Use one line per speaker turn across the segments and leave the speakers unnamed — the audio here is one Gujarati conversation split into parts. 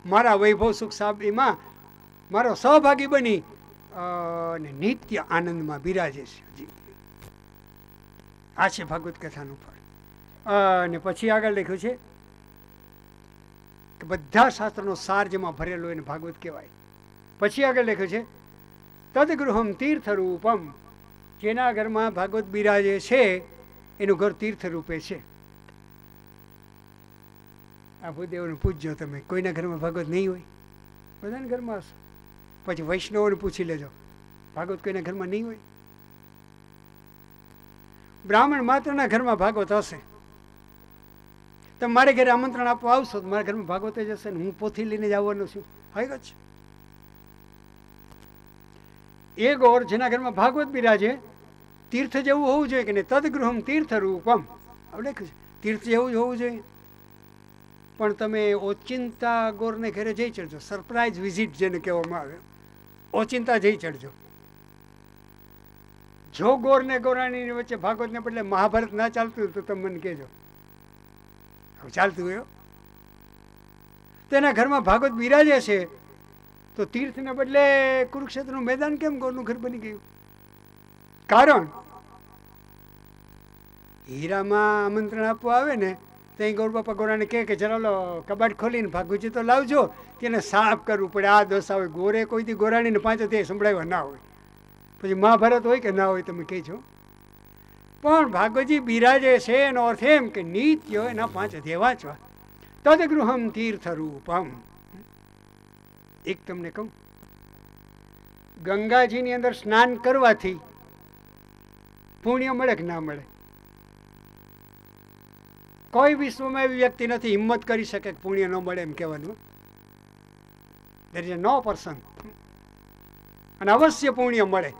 મારા વૈભવ સુખ સાબીમાં મારો સહભાગી બની અને નિત્ય આનંદમાં બિરાજે છે. આ છે ભાગવત કથાનું ફળ. અને પછી આગળ લખ્યું છે કે બધા શાસ્ત્રનો સાર જેમાં ભરેલો એને ભાગવત કહેવાય. પછી આગળ લખ્યું છે તદગૃહમ તીર્થરૂપમ, જેના ઘરમાં ભાગવત બિરાજે છે એનું ઘર તીર્થ રૂપે છે. આ ભૂદેવને પૂછજો તમે, કોઈના ઘરમાં ભાગવત નહીં હોય? બધાના ઘરમાં હશે. પછી વૈષ્ણવોને પૂછી લેજો, ભાગવત કોઈના ઘરમાં નહીં હોય? બ્રાહ્મણ માત્રના ઘરમાં ભાગવત હશે. તમે મારે ઘરે આમંત્રણ આપવા આવશો તો મારા ઘરમાં ભાગવત જ હશે ને હું પોથી લઈને જ આવવાનો છું. હકીકત છે. એ ગોર જેના ઘરમાં ભાગવત બિરાજે તીર્થ જેવું હોવું જોઈએ કે નહીં? તદગૃહમ તીર્થ રૂપમ, આપણે લખ્યું છે તીર્થ જેવું જ હોવું જોઈએ. પણ તમે ઓચિંતા ગોરને ઘરે જઈ ચડજો, સરપ્રાઇઝ વિઝિટ જેને કહેવામાં આવે, ઓચિંતા જઈ ચડજો. જો ગોર ને ગોરાણીની વચ્ચે ભાગવતને બદલે મહાભારત ના ચાલતું હોય તો તમે મને કહેજો. ચાલતું હોય તેના ઘરમાં ભાગવત બિરાજે છે તો તીર્થને બદલે કુરુક્ષેત્રનું મેદાન કેમ ગોરનું ઘર બની ગયું? કારણ હીરામાં આમંત્રણ આપવા આવે ને ત્યાં ગૌર બાપા ગોરાને કહે કે જરા લો કબાટ ખોલીને ભાગવતજી તો લાવજો, તેને સાફ કરવું પડે. આ દોષ આવે. ગોરે કોઈથી ગોરાણીને પાંચ તે સંભળાવ્યા ના હોય. પછી મહાભારત હોય કે ના હોય તમે કહેજો. પણ ભાગવતજી બિરાજે છે એનો અર્થ એમ કે નિત્ય એના 5 અધ્યાય વાંચવા. તદગૃહમ તીર્થરૂપમ. એક તમને કહું, ગંગાજીની અંદર સ્નાન કરવાથી પુણ્ય મળે કે ના મળે? કોઈ વિશ્વમાં એવી વ્યક્તિ નથી હિંમત કરી શકે કે પુણ્ય ન મળે એમ કહેવાનું. There is no person. અને અવશ્ય પુણ્ય મળે.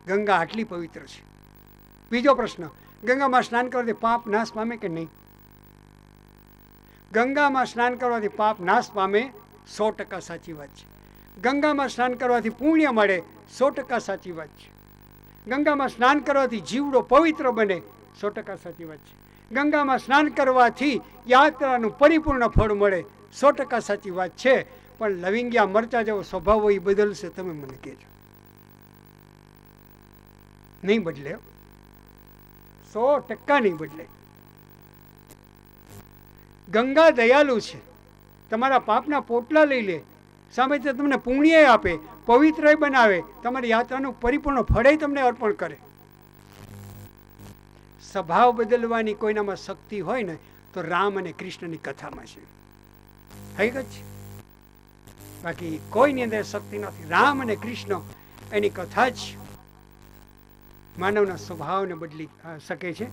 ગંગા આટલી પવિત્ર છે. બીજો પ્રશ્ન, ગંગામાં સ્નાન કરવાથી પાપ નાશ પામે કે નહીં? ગંગામાં સ્નાન કરવાથી પાપ નાશ પામે, 100% સાચી વાત છે. ગંગામાં સ્નાન કરવાથી પુણ્ય મળે, 100% સાચી વાત છે. ગંગામાં સ્નાન કરવાથી જીવડો પવિત્ર બને, 100% સાચી વાત છે. ગંગામાં સ્નાન કરવાથી યાત્રાનું પરિપૂર્ણ ફળ મળે, 100% સાચી વાત છે. પણ લવિંગિયા મરચા જેવો સ્વભાવ હોય એ બદલશે? તમે મને કહેજો. નહીં બદલે, 100% નહીં બદલે. ગંગા દયાલુ છે. તમારા પાપના પોટલા લઈ લે, સામે તમને પુણ્ય આપે, પવિત્ર બનાવે, તમારી યાત્રાનું પરિપૂર્ણ ફળ તમને અર્પણ કરે. સ્વભાવ બદલવાની કોઈનામાં શક્તિ હોય ને તો રામ અને કૃષ્ણની કથામાં છે. હકીકત છે. બાકી કોઈની અંદર શક્તિ નથી. રામ અને કૃષ્ણ એની કથા જ માનવના સ્વભાવને બદલી શકે છે.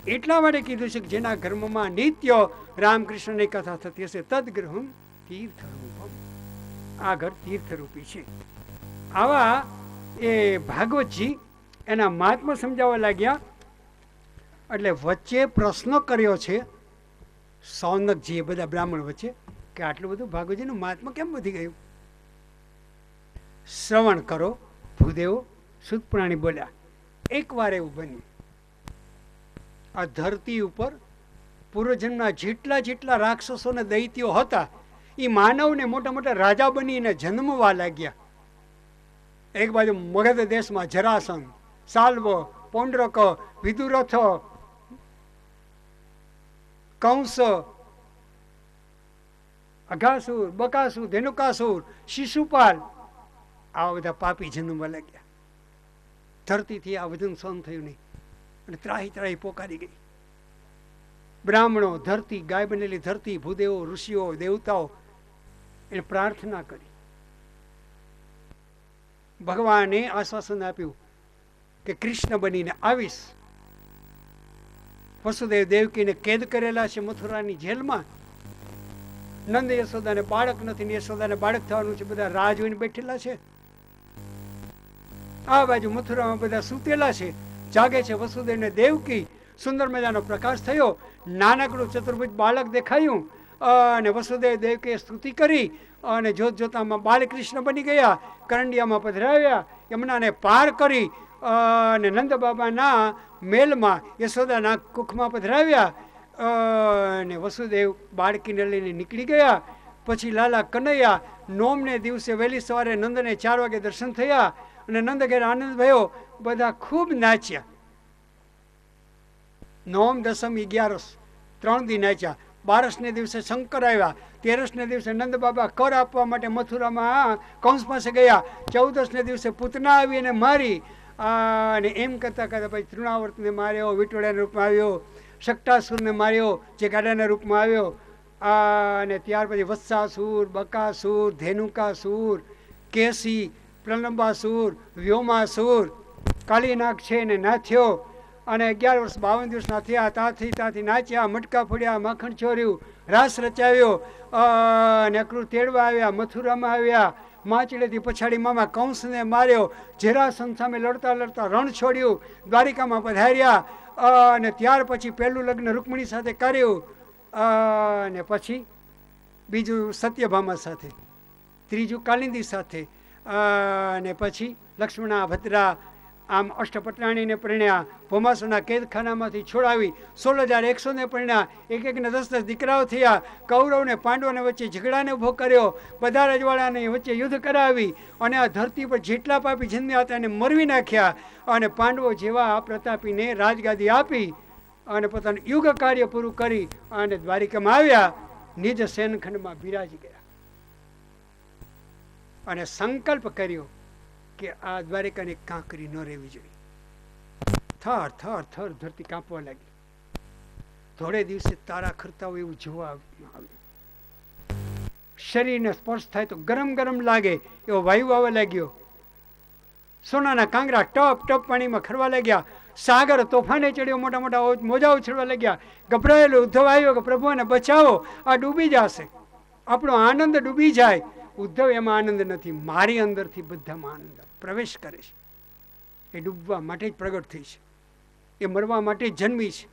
એટલા માટે કીધું છે કે જેના ઘરમાં નિત્ય રામકૃષ્ણની કથા થતી હશે તદગૃહમ તીર્થરૂપમ. આ ઘર તીર્થરૂપી છે. આવા એ ભાગવતજી એના મહાત્મા સમજાવવા લાગ્યા. એટલે વચ્ચે પ્રશ્ન કર્યો છે સૌનકજીએ બધા બ્રાહ્મણ વચ્ચે કે આટલું બધું ભાગવતજીનું મહાત્મા કેમ વધી ગયું? શ્રવણ કરો. ભૂદેવો સુતપુરાણી બોલ્યા, એકવાર એવું બન્યું, આ ધરતી ઉપર પૂર્વજન્મના જેટલા રાક્ષસો ને દૈત્યો હતા એ માનવને મોટા મોટા રાજા બનીને જન્મવા લાગ્યા. એક બાજુ મગધ દેશમાં જરાસંઘ, સાલ્વ, પૌંડ્રક, વિદુરથ, કંસ, અઘાસુર, બકાસુર, ધેનુકાસુર, શિશુપાલ, આવા બધા પાપી જન્મવા લાગ્યા. ધરતીથી આ બધું સહન થયું નહીં અને ત્રાહી પોકારી ગઈ. બ્રાહ્મણો, ધરતી, ગાય બનેલી ધરતી, ભૂદેવો, ઋષિઓ, દેવતાઓ એને પ્રાર્થના કરી. ભગવાને આશ્વાસન આપ્યું કે કૃષ્ણ બનીને આવીશ. વસુદેવ દેવકીને કેદ કરેલા છે મથુરાની જેલમાં. નંદ યશોદાને બાળક નથી, યશોદાને બાળક થવાનું છે. બધા રાહ જોઈને બેઠેલા છે. આ બાજુ મથુરામાં બધા સૂતેલા છે. જાગે છે વસુદેવ ને દેવકી. સુંદર મજાનો પ્રકાશ થયો, નાનકડું ચતુર્ભુજ બાળક દેખાયું અને વસુદેવ દેવકીએ સ્તુતિ કરી અને જોત જોતામાં બાલકૃષ્ણ બની ગયા. કરંડિયામાં પધરાવ્યા, યમુનાને પાર કરી અને નંદ બાબાના મેલમાં યશોદાના કુખમાં પધરાવ્યા અને વસુદેવ બાળકીને લઈને નીકળી ગયા પછી લાલા કનૈયા નોમને દિવસે વહેલી સવારે નંદને 4 વાગે દર્શન થયા અને નંદ ઘેર આનંદ થયો. બધા ખૂબ નાચ્યા. નોમ, દસમ, 11 3 દી નાચ્યા. 12ને દિવસે શંકર આવ્યા. 13ને દિવસે નંદ બાબા કર આપવા માટે મથુરામાં કંસ પાસે ગયા. 14ને દિવસે પૂતના આવી અને મારી. અને એમ કરતા કરતા પછી તૃણાવર્તને માર્યો, વિટોળાના રૂપમાં આવ્યો, શક્ટાસુરને માર્યો જે ગાડાના રૂપમાં આવ્યો. અને ત્યાર પછી વત્સાસુર, બકાસુર, ધેનુકાસુર, કેસી, પ્રલંબાસુર, વ્યોમાસુર, કાલીનાગ છે એને નાથ્યો. અને 11 વર્ષ 52 દિવસના થયા. ત્યાંથી નાચ્યા, મટકા ફોડ્યા, માખણ ચોર્યું, રાસ રચાવ્યો. અને અક્રૂર તેડવા આવ્યા, મથુરામાં આવ્યા. માચડેથી પછાડી મામા કંસને માર્યો. જરાસંધ સામે લડતા લડતા રણ છોડ્યું, દ્વારિકામાં પધાર્યા. અને ત્યાર પછી પહેલું લગ્ન રૂકમણી સાથે કર્યું. અને પછી બીજું સત્યભામા સાથે, ત્રીજું કાલિંદી સાથે. અને પછી લક્ષ્મણા, ભદ્રા, આમ અષ્ટપટરાણીને પરણ્યા. ભોમાસુરના કેદખાનામાંથી છોડાવી 16,100ને પરણ્યા. એક એકને 10 દીકરાઓ થયા. કૌરવને પાંડવોને વચ્ચે ઝઘડાને ઊભો કર્યો. બધા રજવાડાને વચ્ચે યુદ્ધ કરાવી. અને આ ધરતી પર જેટલા પાપી જન્મ્યા હતા એને મરવી નાખ્યા. અને પાંડવો જેવા પ્રતાપીને રાજગાદી આપી અને પોતાનું યુગ કાર્ય પૂરું કરી અને દ્વારિકામાં આવ્યા. નિજ શયનખંડમાં બિરાજી ગયા અને સંકલ્પ કર્યો કે આ દ્વારિકાની કાંકરી ન રહેવી જોઈએ. થર થર થર ધરતી કાંપવા લાગી. થોડે દિવસે તારા ખરતા હોય એવું જોવા આવ્યું. શરીરને સ્પર્શ થાય તો ગરમ ગરમ લાગે એવો વાયુ આવવા લાગ્યો. સોનાના કાંગરા ટપ ટપ પાણીમાં ખરવા લાગ્યા. સાગર તોફાને ચડ્યો, મોટા મોટા મોજા ઉછળવા લાગ્યા. ગભરાયેલો ઉદ્ધવ આવ્યો કે પ્રભુને બચાવો, આ ડૂબી જશે, આપણો આનંદ ડૂબી જાય. ઉદ્ધવ એમાં આનંદ નથી, મારી અંદરથી બધામાં આનંદ પ્રવેશ કરે છે. એ ડૂબવા માટે જ પ્રગટ થઈ છે, એ મરવા માટે જ જન્મી છે,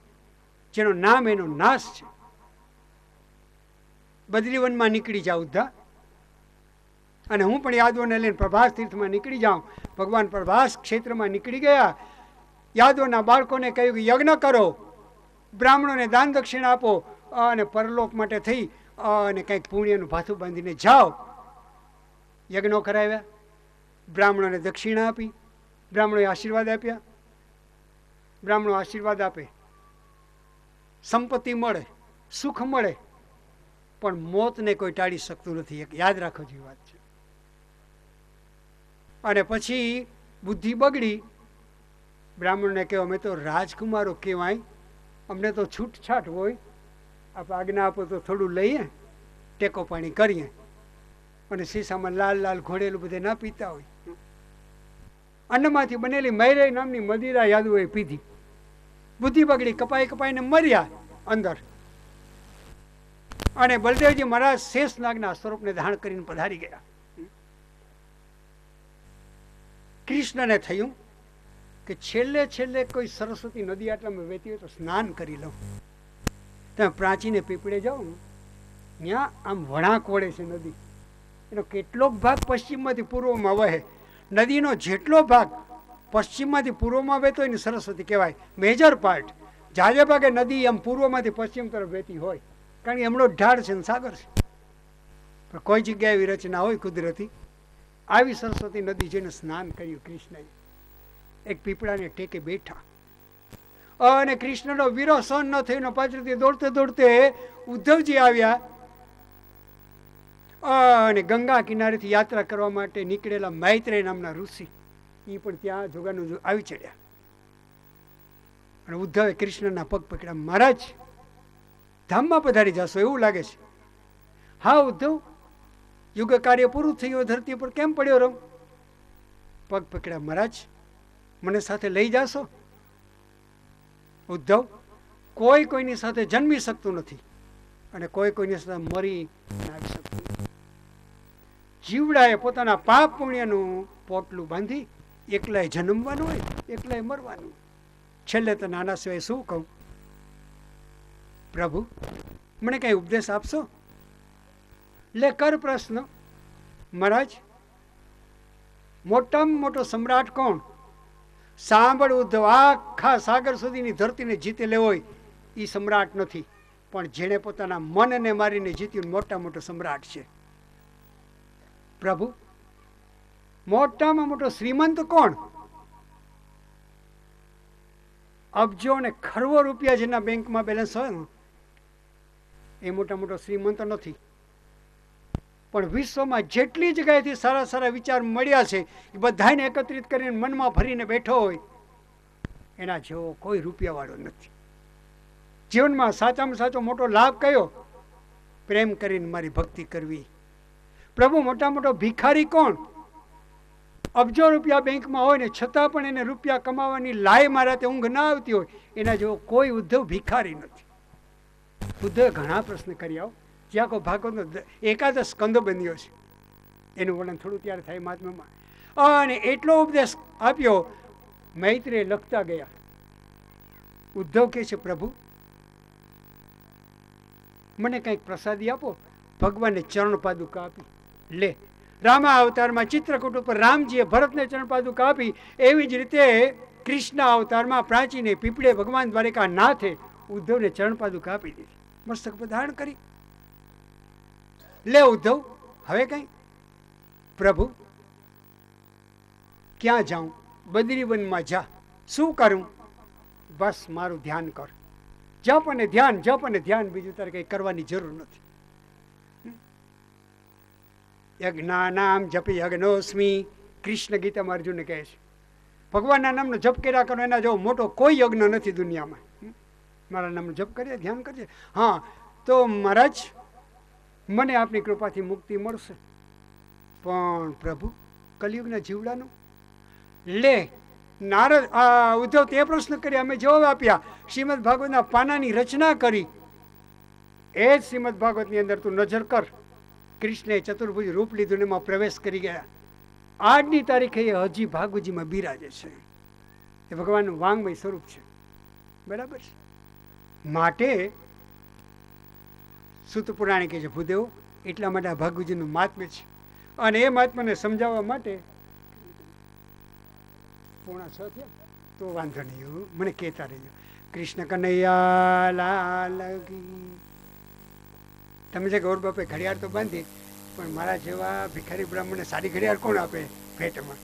જેનો નામ એનો નાશ છે. બદ્રીવનમાં નીકળી જાઉં ઉદ્ધા, અને હું પણ યાદવોને લઈને પ્રભાસ તીર્થમાં નીકળી જાઉં. ભગવાન પ્રભાસ ક્ષેત્રમાં નીકળી ગયા. યાદવોના બાળકોને કહ્યું કે યજ્ઞ કરો, બ્રાહ્મણોને દાન દક્ષિણા આપો અને પરલોક માટે થઈ અને કંઈક પુણ્યનું ભાથું બાંધીને જાઓ. યજ્ઞો કરાવ્યા, બ્રાહ્મણોને દક્ષિણા આપી, બ્રાહ્મણોએ આશીર્વાદ આપ્યા. બ્રાહ્મણો આશીર્વાદ આપે, સંપત્તિ મળે, સુખ મળે, પણ મોતને કોઈ ટાળી શકતું નથી. એક યાદ રાખો જેવી વાત છે. અને પછી બુદ્ધિ બગડી. બ્રાહ્મણને કહો અમે તો રાજકુમારો કહેવાય, અમને તો છૂટછાટ હોય, આપ આજ્ઞા આપો તો થોડું લઈએ, ટેકો પાણી કરીએ. અને શીશામાં લાલ લાલ ઘોડેલું બધે ના પીતા હોય. અન્નમાંથી બનેલી મૈરે નામની મદિરા યાદવોએ પીધી. બુદ્ધિ બગડી, કપાઈ કપાઈને મર્યા અંદર. અને બલદેવજી મહારાજ શેષનાગના સ્વરૂપને ધારણ કરીને પધારી ગયા. કૃષ્ણને થયું કે છેલ્લે છેલ્લે કોઈ સરસ્વતી નદી આટલામાં વહેતી હોય તો સ્નાન કરી લઉં. તમે પ્રાચીને પીપળે જાઓ ને, ત્યાં આમ વળાંક વળે છે નદી. એનો કેટલોક ભાગ પશ્ચિમમાંથી પૂર્વમાં વહે. નદીનો જેટલો ભાગ પશ્ચિમમાંથી પૂર્વમાં વહેતો હોય ને સરસ્વતી કહેવાય, મેજર પાર્ટ. જાજે ભાગે નદી આમ પૂર્વમાંથી પશ્ચિમ તરફ વહેતી હોય, કારણ કે એમનો ઢાળ છે ને સાગર છે. પણ કોઈ જગ્યાએ એવી રચના હોય કુદરતી, આવી સરસ્વતી નદી જેને સ્નાન કર્યું કૃષ્ણએ. એક પીપળાને ટેકે બેઠા અને કૃષ્ણનો વિરહ સહન ન થયો. પાછળથી દોડતે દોડતે ઉદ્ધવજી આવ્યા અને ગંગા કિનારેથી યાત્રા કરવા માટે નીકળેલા મૈત્રેય નામના ઋષિ, એ પણ ત્યાં જોગાનું આવી ચડ્યા. અને ઉદ્ધવે કૃષ્ણના પગ પકડ્યા. મહારાજ, ધામમાં પધારી જશો એવું લાગે છે. હા ઉદ્ધવ, યુગ કાર્ય પૂરું થયું, ધરતી પર કેમ પડ્યો રહું? પગ પકડ્યા. મહારાજ, મને સાથે લઈ જાશો? ઉદ્ધવ, કોઈ કોઈની સાથે જન્મી શકતું નથી અને કોઈ કોઈની સાથે મરી નાખી શકતું નથી. જીવડાએ પોતાના પાપ પુણ્યનું પોટલું બાંધી એકલાય જન્મવાનું હોય, એકલાય મરવાનું. છેલ્લે તો નાના સિવાય શું કહું? પ્રભુ, મને કઈ ઉપદેશ આપશો? લે કર પ્રશ્ન. મહારાજ, મોટામાં મોટો સમ્રાટ કોણ? સાંભળ ઉદ્ધવ, આખા સાગર સુધીની ધરતીને જીતે લેવો હોય એ સમ્રાટ નથી, પણ જેણે પોતાના મનને મારીને જીત્યું મોટા મોટો સમ્રાટ છે પ્રભુ. મોટામાં મોટો શ્રીમંત કોણ? અબજો અને ખરવો રૂપિયા જેના બેંકમાં બેલેન્સ હોય ને એ મોટા મોટો શ્રીમંત નથી. પણ વિશ્વમાં જેટલી જગ્યાએથી સારા સારા વિચાર મળ્યા છે એ બધાને એકત્રિત કરીને મનમાં ભરીને બેઠો હોય એના જેવો કોઈ રૂપિયાવાળો નથી. જીવનમાં સાચામાં સાચો મોટો લાભ કયો? પ્રેમ કરીને મારી ભક્તિ કરવી. પ્રભુ મોટા મોટો ભિખારી કોણ? અબજો રૂપિયા બેંકમાં હોય ને છતાં પણ એને રૂપિયા કમાવાની લાયમાં રાતે ઊંઘ ના આવતી હોય એના જેવો કોઈ ઉદ્ધવ ભિખારી નથી. ઉદ્ધવે ઘણા પ્રશ્ન કર્યા. જ્યાં કોઈ ભાગવતનો એકાદ સ્કંદ બન્યો છે એનું વર્ણન થોડું ત્યારે થાય મહાત્મામાં. અને એટલો ઉપદેશ આપ્યો મૈત્રેય લખતા ગયા. ઉદ્ધવ કહે છે પ્રભુ મને કંઈક પ્રસાદી આપો. ભગવાનને ચરણ પાદુકા આપી. લે રામા અવતારમાં ચિત્રકૂટ ઉપર રામજીએ ભરતને ચરણ પાદુકા આપી એવી જ રીતે કૃષ્ણ અવતારમાં પ્રાચીને પીપળે ભગવાન દ્વારિકા નાથે ઉદ્ધવને ચરણ પાદુકા આપી દીધી. મસ્તક પર ધારણ કરી. લે ઉદ્ધવ હવે કઈ? પ્રભુ ક્યાં જાઉં? બદ્રીવનમાં જા. શું કરું? બસ મારું ધ્યાન કર. જપ અને ધ્યાન, જપ અને ધ્યાન, બીજું તારે કઈ કરવાની જરૂર નથી. યજ્ઞાનામ જપી યજ્ઞોસ્મી, કૃષ્ણ ગીતામાં અર્જુનને કહે છે ભગવાનના નામનો જપ કર્યા કરો એના જેવો મોટો કોઈ યજ્ઞ નથી દુનિયામાં. મારા નામનો જપ કરીએ, ધ્યાન કરજે. હા તો મહારાજ મને આપની કૃપાથી મુક્તિ મળશે. પણ પ્રભુ કલિયુગના જીવડાનું લે નારદ ઉદ્ધવ તે પ્રશ્ન કર્યા અમે જવાબ આપ્યા. શ્રીમદ ભાગવતના પાનાની રચના કરી. એ જ શ્રીમદ ભાગવતની અંદર તું નજર કર. કૃષ્ણે ચતુર્ભુજ રૂપ લીધું એમાં પ્રવેશ કરી ગયા. આજની તારીખે એ હજી ભાગવતજીમાં બિરાજે છે. એ ભગવાનનું વાંગમય સ્વરૂપ છે. બરાબર છે. માટે સૂત પુરાણે કહે છે ભૂદેવ એટલા માટે આ ભાગવતજીનું મહાત્મ્ય છે. અને એ મહાત્માને સમજાવવા માટે 6:45 થયા તો વાંધો નહીં, મને કહેતા રહેજો. કૃષ્ણ કનૈયા લાલ કી. તમે છે ગૌર બાપે ઘડિયાળ તો બાંધી પણ મારા જેવા ભિખારી બ્રાહ્મણને સારી ઘડિયાળ કોણ આપે ભેટમાં?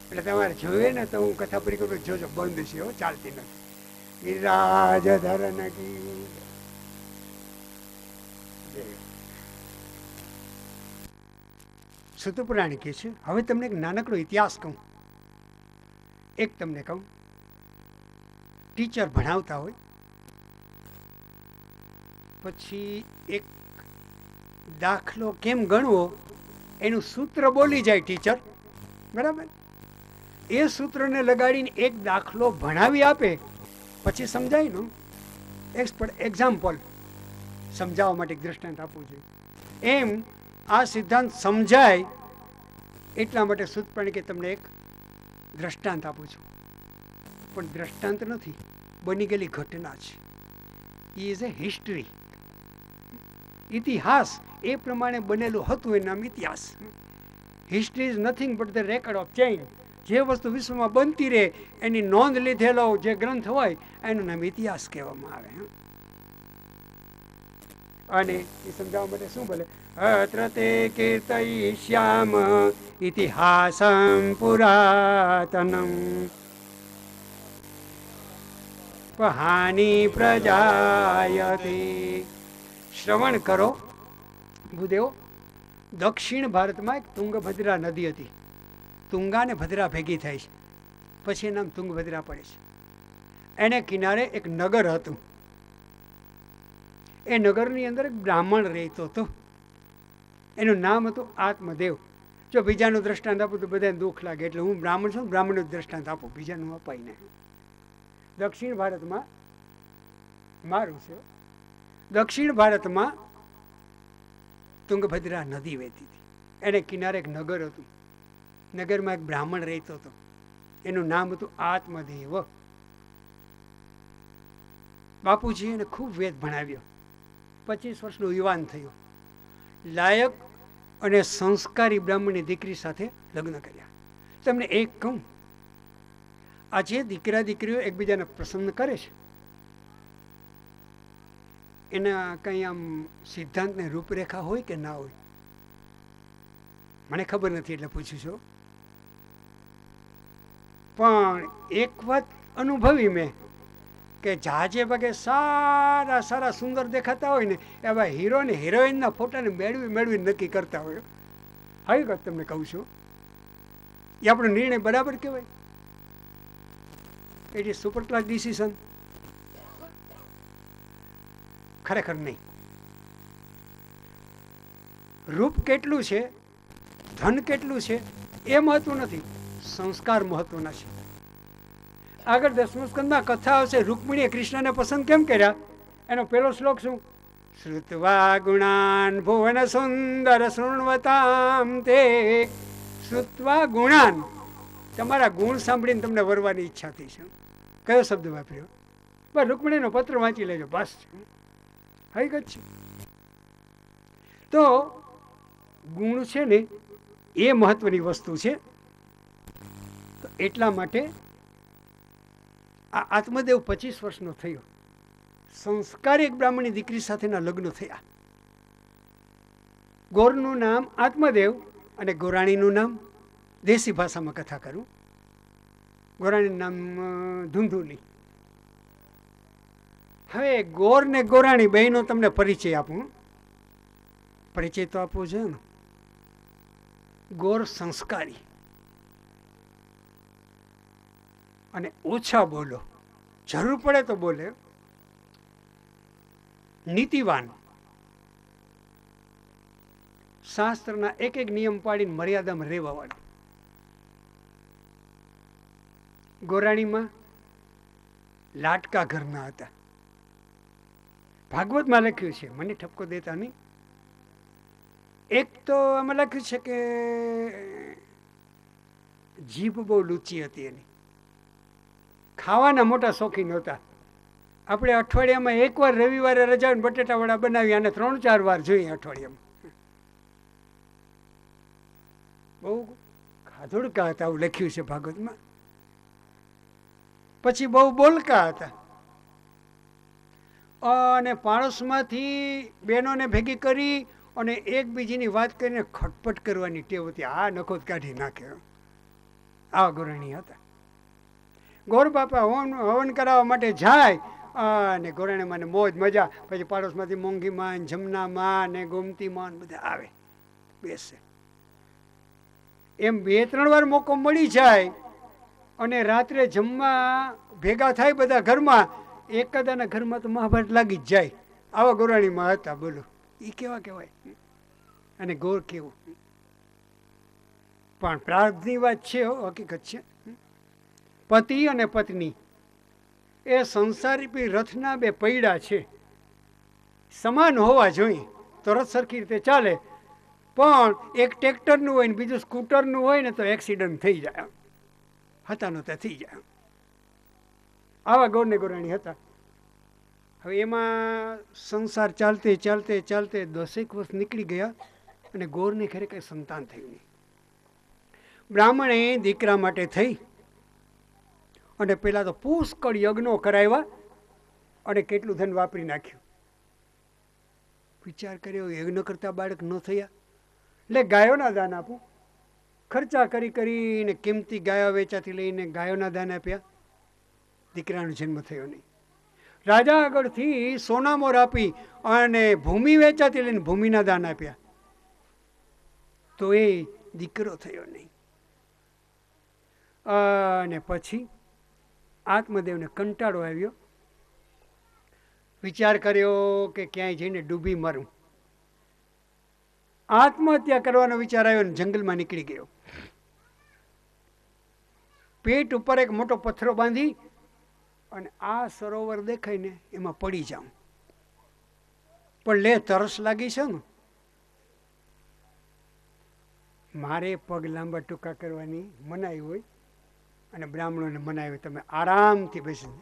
એટલે તમારે જોઈએ ને તો હું કથા પૂરી કરું જોજો બંધ છે હો, ચાલતી નથી. ગિરિરાજધર કી સૂત પુરાણ કહે છે. હવે તમને એક નાનકડો ઇતિહાસ કહું. એક તમને કહું, ટીચર ભણાવતા હોય પછી એક દાખલો કેમ ગણવો એનું સૂત્ર બોલી જાય ટીચર, બરાબર? એ સૂત્રને લગાડીને એક દાખલો ભણાવી આપે પછી સમજાય ને. એક્ઝામ્પલ સમજાવવા માટે એક દ્રષ્ટાંત આપવું જોઈએ. એમ આ સિદ્ધાંત સમજાય એટલા માટે સૂત્રપ્રાણી કે તમને એક દ્રષ્ટાંત આપું છું. પણ દ્રષ્ટાંત નથી, બની ગયેલી ઘટના છે. Is A history. ઇતિહાસ એ પ્રમાણે બનેલું હતું એનું નામ ઇતિહાસ. History is nothing but the record of change. જે વસ્તુ વિશ્વમાં બનતી રહે એની નોંધ લીધેલો જે ગ્રંથ હોય એનું નામ ઇતિહાસ કહેવામાં આવે. અને એ સમજાવવા માટે શું બોલે? અત્ર તે કીર્તયિષ્યામ ઇતિહાસં પુરાતનમ હાનિ પ્રજાયતે. શ્રવણ કરો ભૂદેવ. દક્ષિણ ભારતમાં એક તુંગભદ્રા નદી હતી. તુંગા ને ભદ્રા ભેગી થાય છે પછી એનું નામ તુંગભદ્રા પડે છે. એને કિનારે એક નગર હતું. એ નગરની અંદર એક બ્રાહ્મણ રહેતો હતો. એનું નામ હતું આત્મદેવ. જો બીજાનું દ્રષ્ટાંત આપું તો બધાને દુઃખ લાગે એટલે હું બ્રાહ્મણ છું, બ્રાહ્મણનું દ્રષ્ટાંત આપું, બીજાનું અપાય નહીં. દક્ષિણ ભારતમાં મારું છે. દક્ષિણ ભારતમાં તુંગભદ્રા નદી વહેતી હતી. એને કિનારે એક નગર હતું. નગરમાં એક બ્રાહ્મણ રહેતો હતો. એનું નામ હતું આત્મદેવ. બાપુજી એને ખૂબ વેદ ભણાવ્યો. 25 વર્ષનો યુવાન થયો. લાયક અને સંસ્કારી બ્રાહ્મણની દીકરી સાથે લગ્ન કર્યા. તમને એક કહું, આજે દીકરા દીકરીઓ એકબીજાને પ્રસન્ન કરે છે. એના કંઈ આમ સિદ્ધાંતને રૂપરેખા હોય કે ના હોય? મને ખબર નથી એટલે પૂછું છું. પણ એક વાત અનુભવી મેં કે જાજે ભાગે સારા સારા સુંદર દેખાતા હોય ને એવા હીરો ને હિરોઈનના ફોટાને મેળવી નક્કી કરતા હોય. હકીકત તમને કહું છું, એ આપણો નિર્ણય બરાબર કહેવાય? It is super class decision? ખરેખર નહીં. રૂપ કેટલું છે, ધન કેટલું છે એ મહત્વ નથી, સંસ્કાર મહત્વના છે. આગળ 10મા સ્કંદમાં કથા આવશે રૂકમિણીએ કૃષ્ણને પસંદ કેમ કર્યા. એનો પહેલો શ્લોક શું? શ્રુત્વા ગુણાન ભુવન સુંદર શૃણવતામ તે. શ્રુત્વા ગુણાન, તમારા ગુણ સાંભળીને તમને વરવાની ઈચ્છા થઈ છે. કયો શબ્દ વાપર્યો? બસ રૂકમિણીનો પત્ર વાંચી લેજો, બસ. હકીકત છે. તો ગુણ છે ને એ મહત્વની વસ્તુ છે. તો એટલા માટે આ આત્મદેવ 25 વર્ષનો થયો. સંસ્કારી એક બ્રાહ્મણની દીકરી સાથેના લગ્ન થયા. ગોરનું નામ આત્મદેવ અને ગોરાણીનું નામ, દેશી ભાષામાં કથા કરું, ગોરાણીનું નામ ધુંધુલી. હવે ગોર ને ગોરાણી બેનો તમને પરિચય આપું. પરિચય તો આપવો છે ને. ગોર સંસ્કારી અને ઓછા બોલો, જરૂર પડે તો બોલે, નીતિવાન, શાસ્ત્રના એક એક નિયમ પાડીને મર્યાદામાં રહેવાવાળું. ગોરાણીમાં લાટકા ઘરના હતા. ભાગવતમાં લખ્યું છે, મને ઠપકો દેતા નહીં. એક તો આમાં લખ્યું છે કે જીભ બહુ લૂચી હતી એની, ખાવાના મોટા શોખીન હતા. આપણે અઠવાડિયામાં એકવાર રવિવારે રજા બટેટા વડા બનાવી અને 3-4 વાર જોઈએ અઠવાડિયામાં. બહુ ખાધોડકા હતા, આવું લખ્યું છે ભાગવતમાં. પછી બહુ બોલકા હતા અને પાડોશમાંથી બહેનોને ભેગી કરી અને એકબીજીની વાત કરીને ખટપટ કરવાની ટેવ હતી. આ નખોદ કાઢી નાખે. આવા ગોરાણી હતા. ગોર બાપા હવન કરાવવા માટે જાય અને ગોરાણીમાં મોજ મજા. પછી પાડોશમાંથી મોંઘી માન, જમના માન ને ગોમતી માન બધા આવે, બેસે. એમ 2-3 વાર મોકો મળી જાય અને રાત્રે જમવા ભેગા થાય બધા ઘરમાં. એકાદાના ઘરમાં તો મહાભારત લાગી જ જાય. આવા ગોરાણીમાં હતા. બોલો, એ કેવા કહેવાય અને ગોર કેવું. પણ પ્રાર્થની વાત છે, હકીકત છે. પતિ અને પત્ની એ સંસારી રથના 2 પૈડા છે, સમાન હોવા જોઈએ તો રથ સરખી રીતે ચાલે. પણ એક ટ્રેક્ટરનું હોય ને બીજું સ્કૂટરનું હોય ને તો એક્સિડન્ટ થઈ જાય, હતા નહોતા થઈ જાય. આવા ગોરને ગોરાણી હતા. હવે એમાં સંસાર ચાલતે ચાલતે ચાલતે 10 વર્ષ નીકળી ગયા અને ગોરને ખરે કંઈ સંતાન થયું નહીં. બ્રાહ્મણે દીકરા માટે થઈ અને પેલા તો પુષ્કળ યજ્ઞો કરાવ્યા અને કેટલું ધન વાપરી નાખ્યું. વિચાર કર્યો યજ્ઞ કરતા બાળક ન થયા, એટલે ગાયોના દાન આપું. ખર્ચા કરી કરીને કિંમતી ગાયો વેચાથી લઈને ગાયોના દાન આપ્યા. દીકરાનો જન્મ થયો નહીં. રાજા આગળથી સોનામોર આપી અને ભૂમિ વેચાતી લઈને ભૂમિના દાન આપ્યા, તો એ દીકરો થયો નહીં. અને પછી આત્મદેવને કંટાળો આવ્યો. વિચાર કર્યો કે ક્યાંય જઈને ડૂબી મરું. આત્મહત્યા કરવાનો વિચાર આવ્યો ને જંગલમાં નીકળી ગયો. પેટ ઉપર એક મોટો પથ્થરો બાંધી અને આ સરોવર દેખાય ને એમાં પડી જાઉં. પણ લે તરસ લાગી છે ને, મારે પગ લાંબા ટૂંકા કરવાની મનાઈ હોય અને બ્રાહ્મણોને મનાઈ હોય, તમે આરામથી બેસી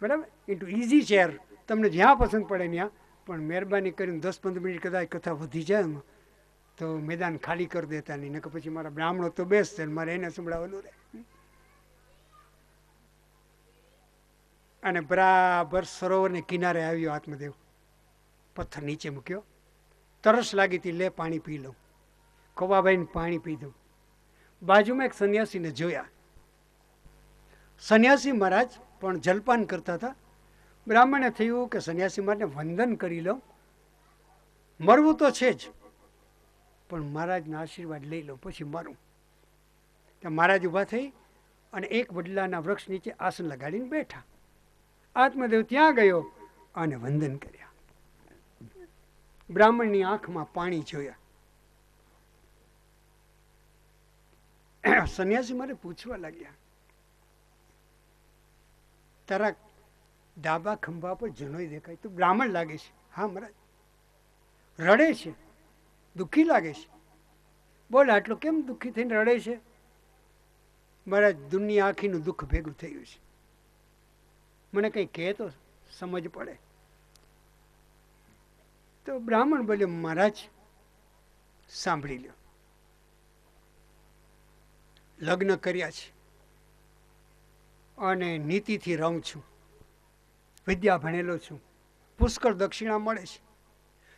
બરાબર ઇન્ટુ ઇઝી ચેર, તમને જ્યાં પસંદ પડે ત્યાં. પણ મહેરબાની કરીને 10-15 મિનિટ કદાચ કથા વધી જાય ને તો મેદાન ખાલી કરી દેતા નહીં, નકર પછી મારા બ્રાહ્મણો તો બેસશે મારે એને સંભળાવવાનું રહે. અને બરાબર સરોવરને કિનારે આવ્યો આત્મદેવ. પથ્થર નીચે મૂક્યો. તરસ લાગી હતી, લે પાણી પી લઉં. ખોબાભાઈને પાણી પીધું. બાજુમાં એક સંન્યાસીને જોયા. સંન્યાસી મહારાજ પણ જલપાન કરતા હતા. બ્રાહ્મણે થયું કે સંન્યાસી મહારાજને વંદન કરી લઉં, મરવું તો છે જ, પણ મહારાજના આશીર્વાદ લઈ લઉં પછી મરું. ત્યાં મહારાજ ઊભા થઈ અને એક વડલાના વૃક્ષ નીચે આસન લગાડીને બેઠા. આત્મદેવ ત્યાં ગયો અને વંદન કર્યા. બ્રાહ્મણની આંખમાં પાણી જોયા. સંન્યાસી મારે પૂછવા લાગ્યા, તારા ડાબા ખંભા પર જનોઈ દેખાય, તું બ્રાહ્મણ લાગે છે? હા મહારાજ. રડે છે? દુઃખી લાગે છે? બોલ, આટલો કેમ દુઃખી થઈને રડે છે? મહારાજ, દુનિયા આખીનું દુઃખ ભેગું થયું છે, મને કંઈ કહે તો સમજ પડે. તો બ્રાહ્મણ બોલ્યો, મહારાજ સાંભળી લ્યો, લગ્ન કર્યા છે અને નીતિથી રહું છું, વિદ્યા ભણેલો છું, પુષ્કળ દક્ષિણા મળે છે,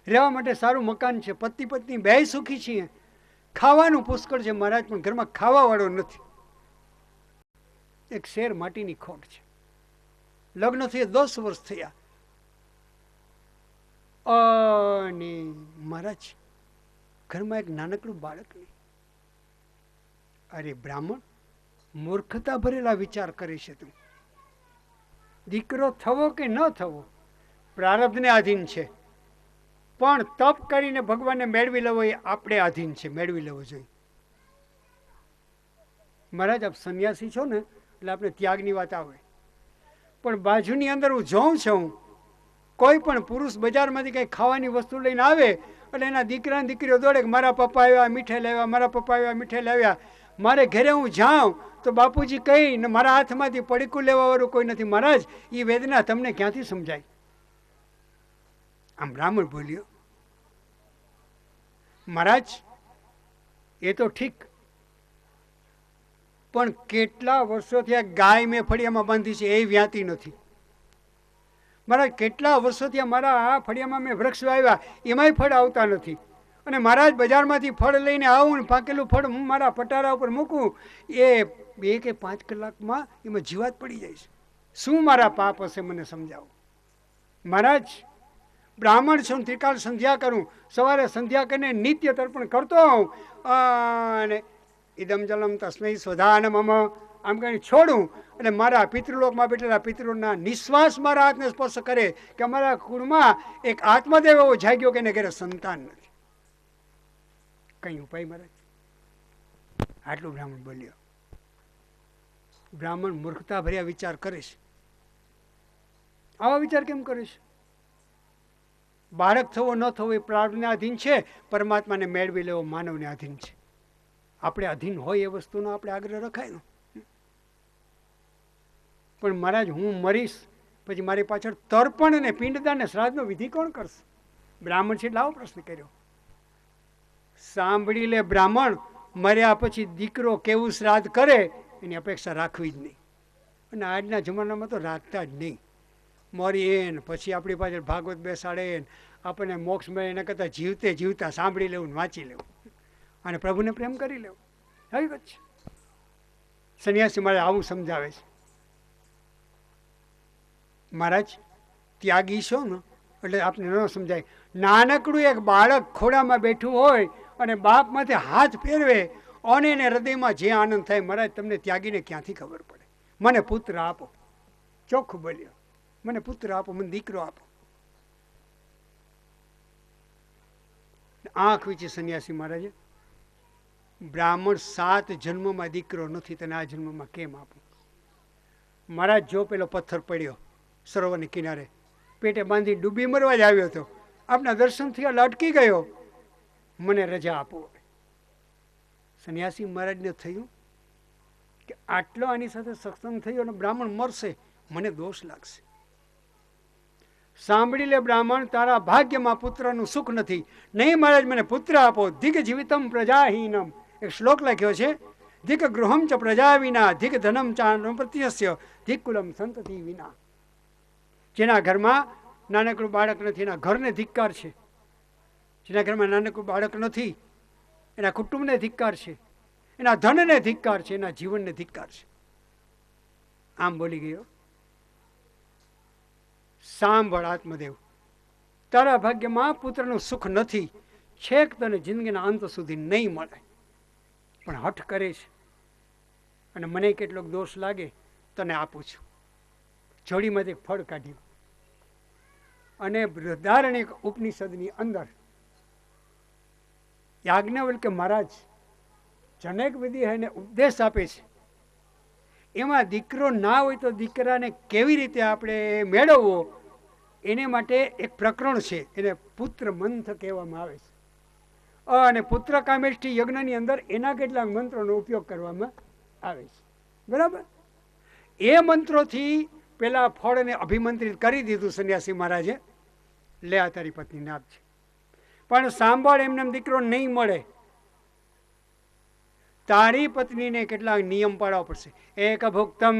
રહેવા માટે સારું મકાન છે, પતિ પત્ની બેય સુખી છીએ, ખાવાનું પુષ્કળ છે મહારાજ, પણ ઘરમાં ખાવા વાળો નથી. એક શેર માટીની ખોટ છે. લગ્ન થયા 10 વર્ષ થયા અને મહારાજ ઘરમાં એક નાનકડું બાળક નહીં. અરે બ્રાહ્મણ, મૂર્ખતા ભરેલા વિચાર કરે છે તું. દીકરો થવો કે ન થવો પ્રારબ્ધને આધીન છે, પણ તપ કરીને ભગવાનને મેળવી લેવો એ આપણે આધીન છે, મેળવી લેવો જોઈએ. મહારાજ, આપ સંન્યાસી છો ને એટલે આપણે ત્યાગની વાત આવે, પણ બાજુની અંદર હું જોઉં છું, કોઈ પણ પુરુષ બજારમાંથી કંઈ ખાવાની વસ્તુ લઈને આવે એટલે એના દીકરા ને દીકરીઓ દોડે કે મારા પપ્પા આવ્યા મીઠાઈ લાવ્યા, મારા પપ્પા આવ્યા મીઠાઈ લાવ્યા. મારે ઘરે હું જાઉં તો બાપુજી કહીને મારા હાથમાંથી પડીકું લેવા વાળું કોઈ નથી. મહારાજ, એ વેદના તમને ક્યાંથી સમજાય? આમ બ્રાહ્મણ બોલ્યો, મહારાજ એ તો ઠીક, પણ કેટલા વર્ષોથી આ ગાય મેં ફળિયામાં બાંધી છે એ વ્યાતી નથી. મહારાજ, કેટલા વર્ષોથી મારા આ ફળિયામાં મેં વૃક્ષ વાવ્યા એમાંય ફળ આવતા નથી. અને મહારાજ, બજારમાંથી ફળ લઈને આવું ને પાકેલું ફળ હું મારા પટારા ઉપર મૂકું, એ 2 કે 5 કલાકમાં એમાં જીવાત પડી જાય છે. શું મારા પાપ હશે મને સમજાવો. મહારાજ, બ્રાહ્મણ છું, ત્રિકાળ સંધ્યા કરું, સવારે સંધ્યા કરીને નિત્ય તર્પણ કરતો હોઉં અને ઇદમ જલમ તસ્મૈ સ્વધાન મમ આમ કહીને છોડું અને મારા પિતૃલોકમાં બેઠેલા પિતૃના નિશ્વાસ મારા હાથને સ્પર્શ કરે કે અમારા કુળમાં એક આત્મદેવ એવો જાગ્યો કે એને ઘરે સંતાન નથી. કઈ ઉપાય મહારાજ? આટલું બ્રાહ્મણ બોલ્યો. બ્રાહ્મણ મૂર્ખતા ભર્યા વિચાર કરે છે. આવા વિચાર કેમ કરે છે? બાળક થવો ન થવો એ પ્રાર્થના આધીન છે, પરમાત્માને મેળવી લેવો માનવને આધીન છે. આપણે અધીન હોય એ વસ્તુનો આપણે આગ્રહ રખાય. પણ મહારાજ, હું મરીશ પછી મારી પાછળ તર્પણ અને પિંડદાન અને શ્રાદ્ધનો વિધિ કોણ કરશે? બ્રાહ્મણ છે એટલે આવો પ્રશ્ન કર્યો. સાંભળી લે બ્રાહ્મણ, મર્યા પછી દીકરો કેવું શ્રાદ્ધ કરે એની અપેક્ષા રાખવી જ નહીં. અને આજના જમાનામાં તો રાખતા જ નહીં. મરીએ ને પછી આપણી પાછળ ભાગવત બેસાડે ને આપણને મોક્ષ મળે એના કરતાં જીવતે જીવતા સાંભળી લેવું ને વાંચી લેવું અને પ્રભુને પ્રેમ કરી લેવું. હકીકત છે. સંન્યાસી મારે આવું સમજાવે છે. મહારાજ, ત્યાગી છો ને એટલે આપને ન સમજાય. નાનકડું એક બાળક ખોડામાં બેઠું હોય અને બાપમાંથી હાથ ફેરવે અને એને હૃદયમાં જે આનંદ થાય, મહારાજ તમને ત્યાગીને ક્યાંથી ખબર પડે? મને પુત્ર આપો. ચોખ્ખું બોલ્યો, મને પુત્ર આપો, મને દીકરો આપો. આંખ વીચી સંન્યાસી મહારાજે, બ્રાહ્મણ 7 જન્મમાં દીકરો નથી, તને આ જન્મમાં કેમ આપું? મહારાજ, જો પેલો પથ્થર પડ્યો સરોવરની કિનારે, પેટે બાંધી ડૂબી મરવા જ આવ્યો હતો, આપના દર્શન થયા લટકી ગયો, મને રજા આપો. સંન્યાસી મહારાજને થયું કે આટલો આની સાથે સત્સંગ થયો અને બ્રાહ્મણ મરશે, મને દોષ લાગશે. સાંભળી લે બ્રાહ્મણ, તારા ભાગ્યમાં પુત્રનું સુખ નથી. નહીં મહારાજ, મને પુત્ર આપો. ધિક જીવિતમ પ્રજાહીનમ એક શ્લોક લખ્યો છે. ધિક ગૃહમ ચ પ્રજા વિના, ધિક ધનમ ચાન પ્રત્યસ્ય, ધિક કુલમ સંતતિ વિના. જેના ઘરમાં નાનકડું બાળક નથી એના ઘરને ધિક્કાર છે. જેના ઘરમાં નાનકડું બાળક નથી એના કુટુંબને ધિક્કાર છે, એના ધનને ધિક્કાર છે, એના જીવનને ધિક્કાર છે. આમ બોલી ગયો. સાંભળ આત્મદેવ, તારા ભાગ્યમાં પુત્રનું સુખ નથી, છેક તને જિંદગીના અંત સુધી નહીં મળે. પણ હઠ કરે છે અને મને કેટલોક દોષ લાગે તને આપું છું. જોડીમાંથી ફળ કાઢ્યું અને બૃહદારણ્યક ઉપનિષદની અંદર યાજ્ઞવલ્ક્ય મહારાજ જનક વિધિ એને ઉપદેશ આપે છે. એમાં દીકરો ના હોય તો દીકરાને કેવી રીતે આપણે મેળવવો એને માટે એક પ્રકરણ છે, એને પુત્ર મંથ કહેવામાં આવે છે. અને પુત્ર કામેષ્ઠી યજ્ઞની અંદર એના કેટલાક મંત્રોનો ઉપયોગ કરવામાં આવે છે. બરાબર? એ મંત્રોથી પેલા ફળને અભિમંત્રિત કરી દીધું સંન્યાસી મહારાજે, લે આ તારી પત્નીને આપજે. પણ સાંભળ, એમને દીકરો નહીં મળે. તારી પત્નીને કેટલાક નિયમ પાડવા પડશે. એક ભુક્તમ,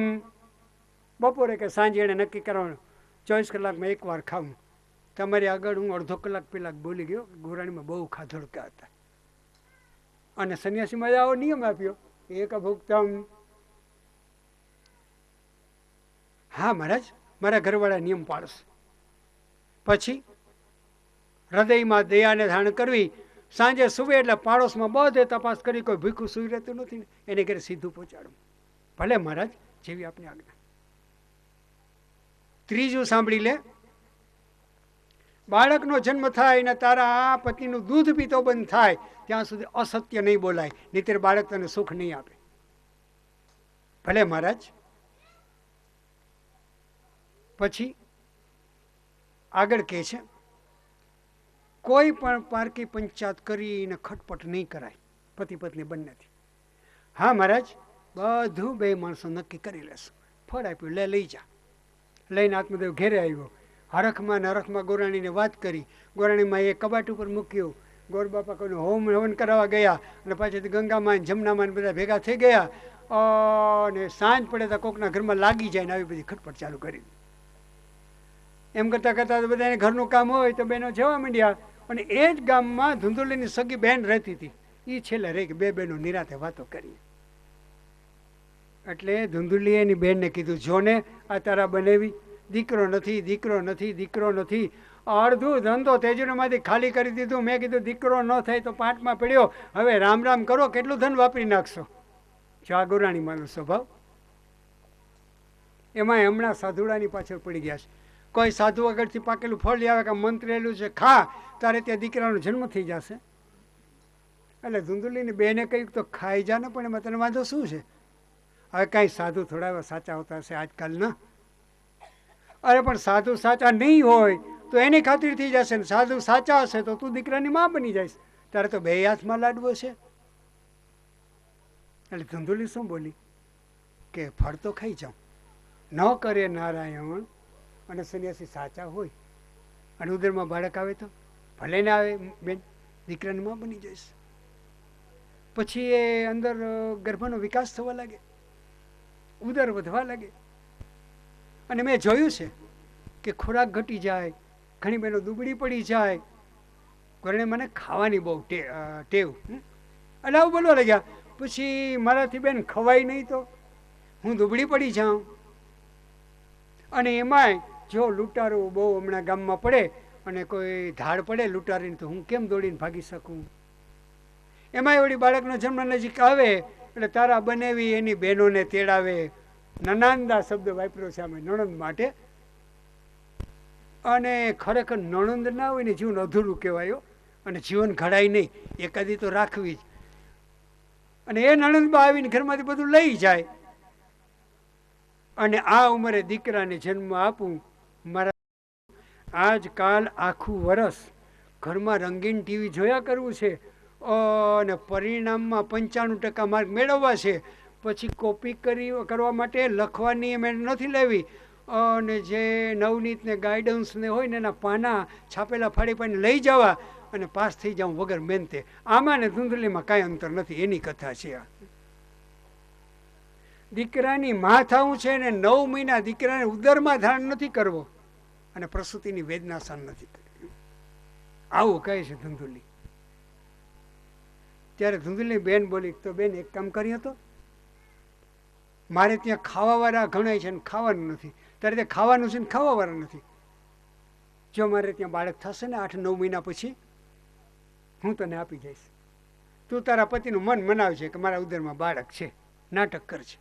બપોરે કે સાંજે એને નક્કી કરવાનું 24 કલાકમાં એકવાર ખાવું. તમારી આગળ હું અડધો કલાક પહેલા બોલી ગયો, ગોરાણીમાં બહુ ખાધડકા હતા અને સંન્યાસીમાં આવો નિયમ આપ્યો, એક ભુક્તમ. હા મહારાજ, મારા ઘરવાળા નિયમ પાડશે. પછી હૃદયમાં દયાને ધારણ કરવી. સાંજે સુવે એટલે પાડોશમાં બધે તપાસ કરી, કોઈ ભૂખું સુઈ રહેતું નથી ને એને ઘરે સીધું પહોંચાડવું. ભલે મહારાજ, જેવી આપની આજ્ઞા. ત્રીજું સાંભળી લે, બાળકનો જન્મ થાય ને તારા પતિનું દૂધ પીતો બંધ થાય ત્યાં સુધી અસત્ય નહીં બોલાય, નહીંતર બાળક તને સુખ નહીં આપે. ભલે મહારાજ. પછી આગળ કહે છે, કોઈ પણ પારકી પંચાયત કરીને ખટપટ નહીં કરાય પતિ પત્ની બંનેથી. હા મહારાજ, બધું બે માણસો નક્કી કરી લેશું. ફળ આપ્યું, લઈ જા. લઈને આત્મદેવ ઘેરે આવ્યો. હરખમાં ને હરખમાં ગોરાણીને વાત કરી. ગોરાણીમાં એ કબાટ ઉપર મૂક્યું. ગોર બાપા કોઈનું હોમ હવન કરાવવા ગયા અને પાછળથી ગંગામાં જમનામાં બધા ભેગા થઈ ગયા અને સાંજ પડે તો કોકના ઘરમાં લાગી જાય ને આવી બધી ખટપટ ચાલુ કરી. એમ કરતાં કરતાં બધાને ઘરનું કામ હોય તો બહેનો જવા માંડ્યા. અને એ જ ગામમાં ધુંધુલીની સગી બહેન રહેતી હતી. એ છેલ્લે રહી કે બે બહેનો નિરાતે વાતો કરી. એટલે ધુંધુલીએ એની બહેનને કીધું, જોને આ તારા બનેવી દીકરો નથી, દીકરો નથી, દીકરો નથી. અડધું ધંધો તેજુરીમાંથી ખાલી કરી દીધું. મેં કીધું દીકરો ન થાય તો પાટમાં પડ્યો, હવે રામ રામ કરો, કેટલું ધન વાપરી નાખશો. જા ગોરાણીમાંનો સ્વભાવ. એમાં હમણાં સાધુડાની પાછળ પડી ગયા છે. કોઈ સાધુ આગળથી પાકેલું ફળ આવે કે મંત્રેલું છે ખા, તારે ત્યાં દીકરાનો જન્મ થઈ જશે. એટલે ધુંધુલીની બેને કહ્યું તો ખાઈ જા ને, પણ એમાં તને વાંધો શું છે? હવે કાંઈ સાધુ થોડા એવા સાચા હોતા હશે આજકાલના. અરે પણ સાધુ સાચા નહીં હોય તો એની ખાતરી થઈ જશે ને સાધુ સાચા હશે તો તું દીકરાની માં બની જઈશ. તારે તો બે હાથમાં લાડવો છે. એટલે ધુંધુલી શું બોલી કે ફળ તો ખાઈ જાઉં, ન કરે નારાયણ. અને સંન્યાસી સાચા હોય અને ઉદરમાં બાળક આવે તો ભલે ને આવે બેન, દીકરાની માં બની જઈશ. પછી એ અંદર ગર્ભનો વિકાસ થવા લાગે, ઉદર વધવા લાગે. અને મેં જોયું છે કે ખોરાક ઘટી જાય, ઘણી બહેનો દુબળી પડી જાય. ઘરને મને ખાવાની બહુ ટેવ. એટલે આવું બોલવા લાગ્યા. પછી મારાથી બેન ખવાય નહીં તો હું દુબળી પડી જાઉં. અને એમાંય જો લૂંટારો બહુ હમણાં ગામમાં પડે અને કોઈ ધાડ પડે લૂંટારીને તો હું કેમ દોડીને ભાગી શકું. એમાં એવડી બાળકનો જન્મ નજીક આવે એટલે તારા બનેવી એની બહેનોને તેડાવે. નનાંદા શબ્દ વાપર્યો છે અમે નણંદ માટે. અને ખરેખર નણંદ ના હોય ને જીવન અધૂરું કહેવાયો. અને જીવન ઘડાય નહીં, એકાદી તો રાખવી જ. અને એ નણંદબા આવીને ઘરમાંથી બધું લઈ જાય. અને આ ઉંમરે દીકરાને જન્મ આપું. મારા આજકાલ આખું વરસ ઘરમાં રંગીન ટીવી જોયા કરવું છે અને પરિણામમાં 95% માર્ક મેળવવા છે. પછી કોપી કરવા માટે લખવાની એમ નથી લેવી. અને જે નવનીતને ગાઈડન્સને હોય ને એના પાના છાપેલા ફાડી પાડીને લઈ જવા અને પાસ થઈ જાઉં વગર મહેનતે. આમાં ને ધૂંધલીમાં કાંઈ અંતર નથી. એની કથા છે આ. દીકરાની માં થવું છે ને 9 મહિના દીકરાને ઉદરમાં ધારણ નથી કરવો. અને પ્રસૂતિની વેદના સહન નથી કરી. આવું કહે છે ધુંધુલી. ત્યારે ધુંધુલી બેન બોલી, તો બેન એક કામ કરીએ, તો મારે ત્યાં ખાવાવાળા ઘણા છે ને ખાવાનું નથી. ત્યારે તે ખાવાનું છે ને ખાવાવાળા નથી. જો મારે ત્યાં બાળક થશે ને 8-9 મહિના પછી, હું તને આપી જઈશ. તું તારા પતિનું મન મનાવજે કે મારા ઉદરમાં બાળક છે, નાટક કરજે.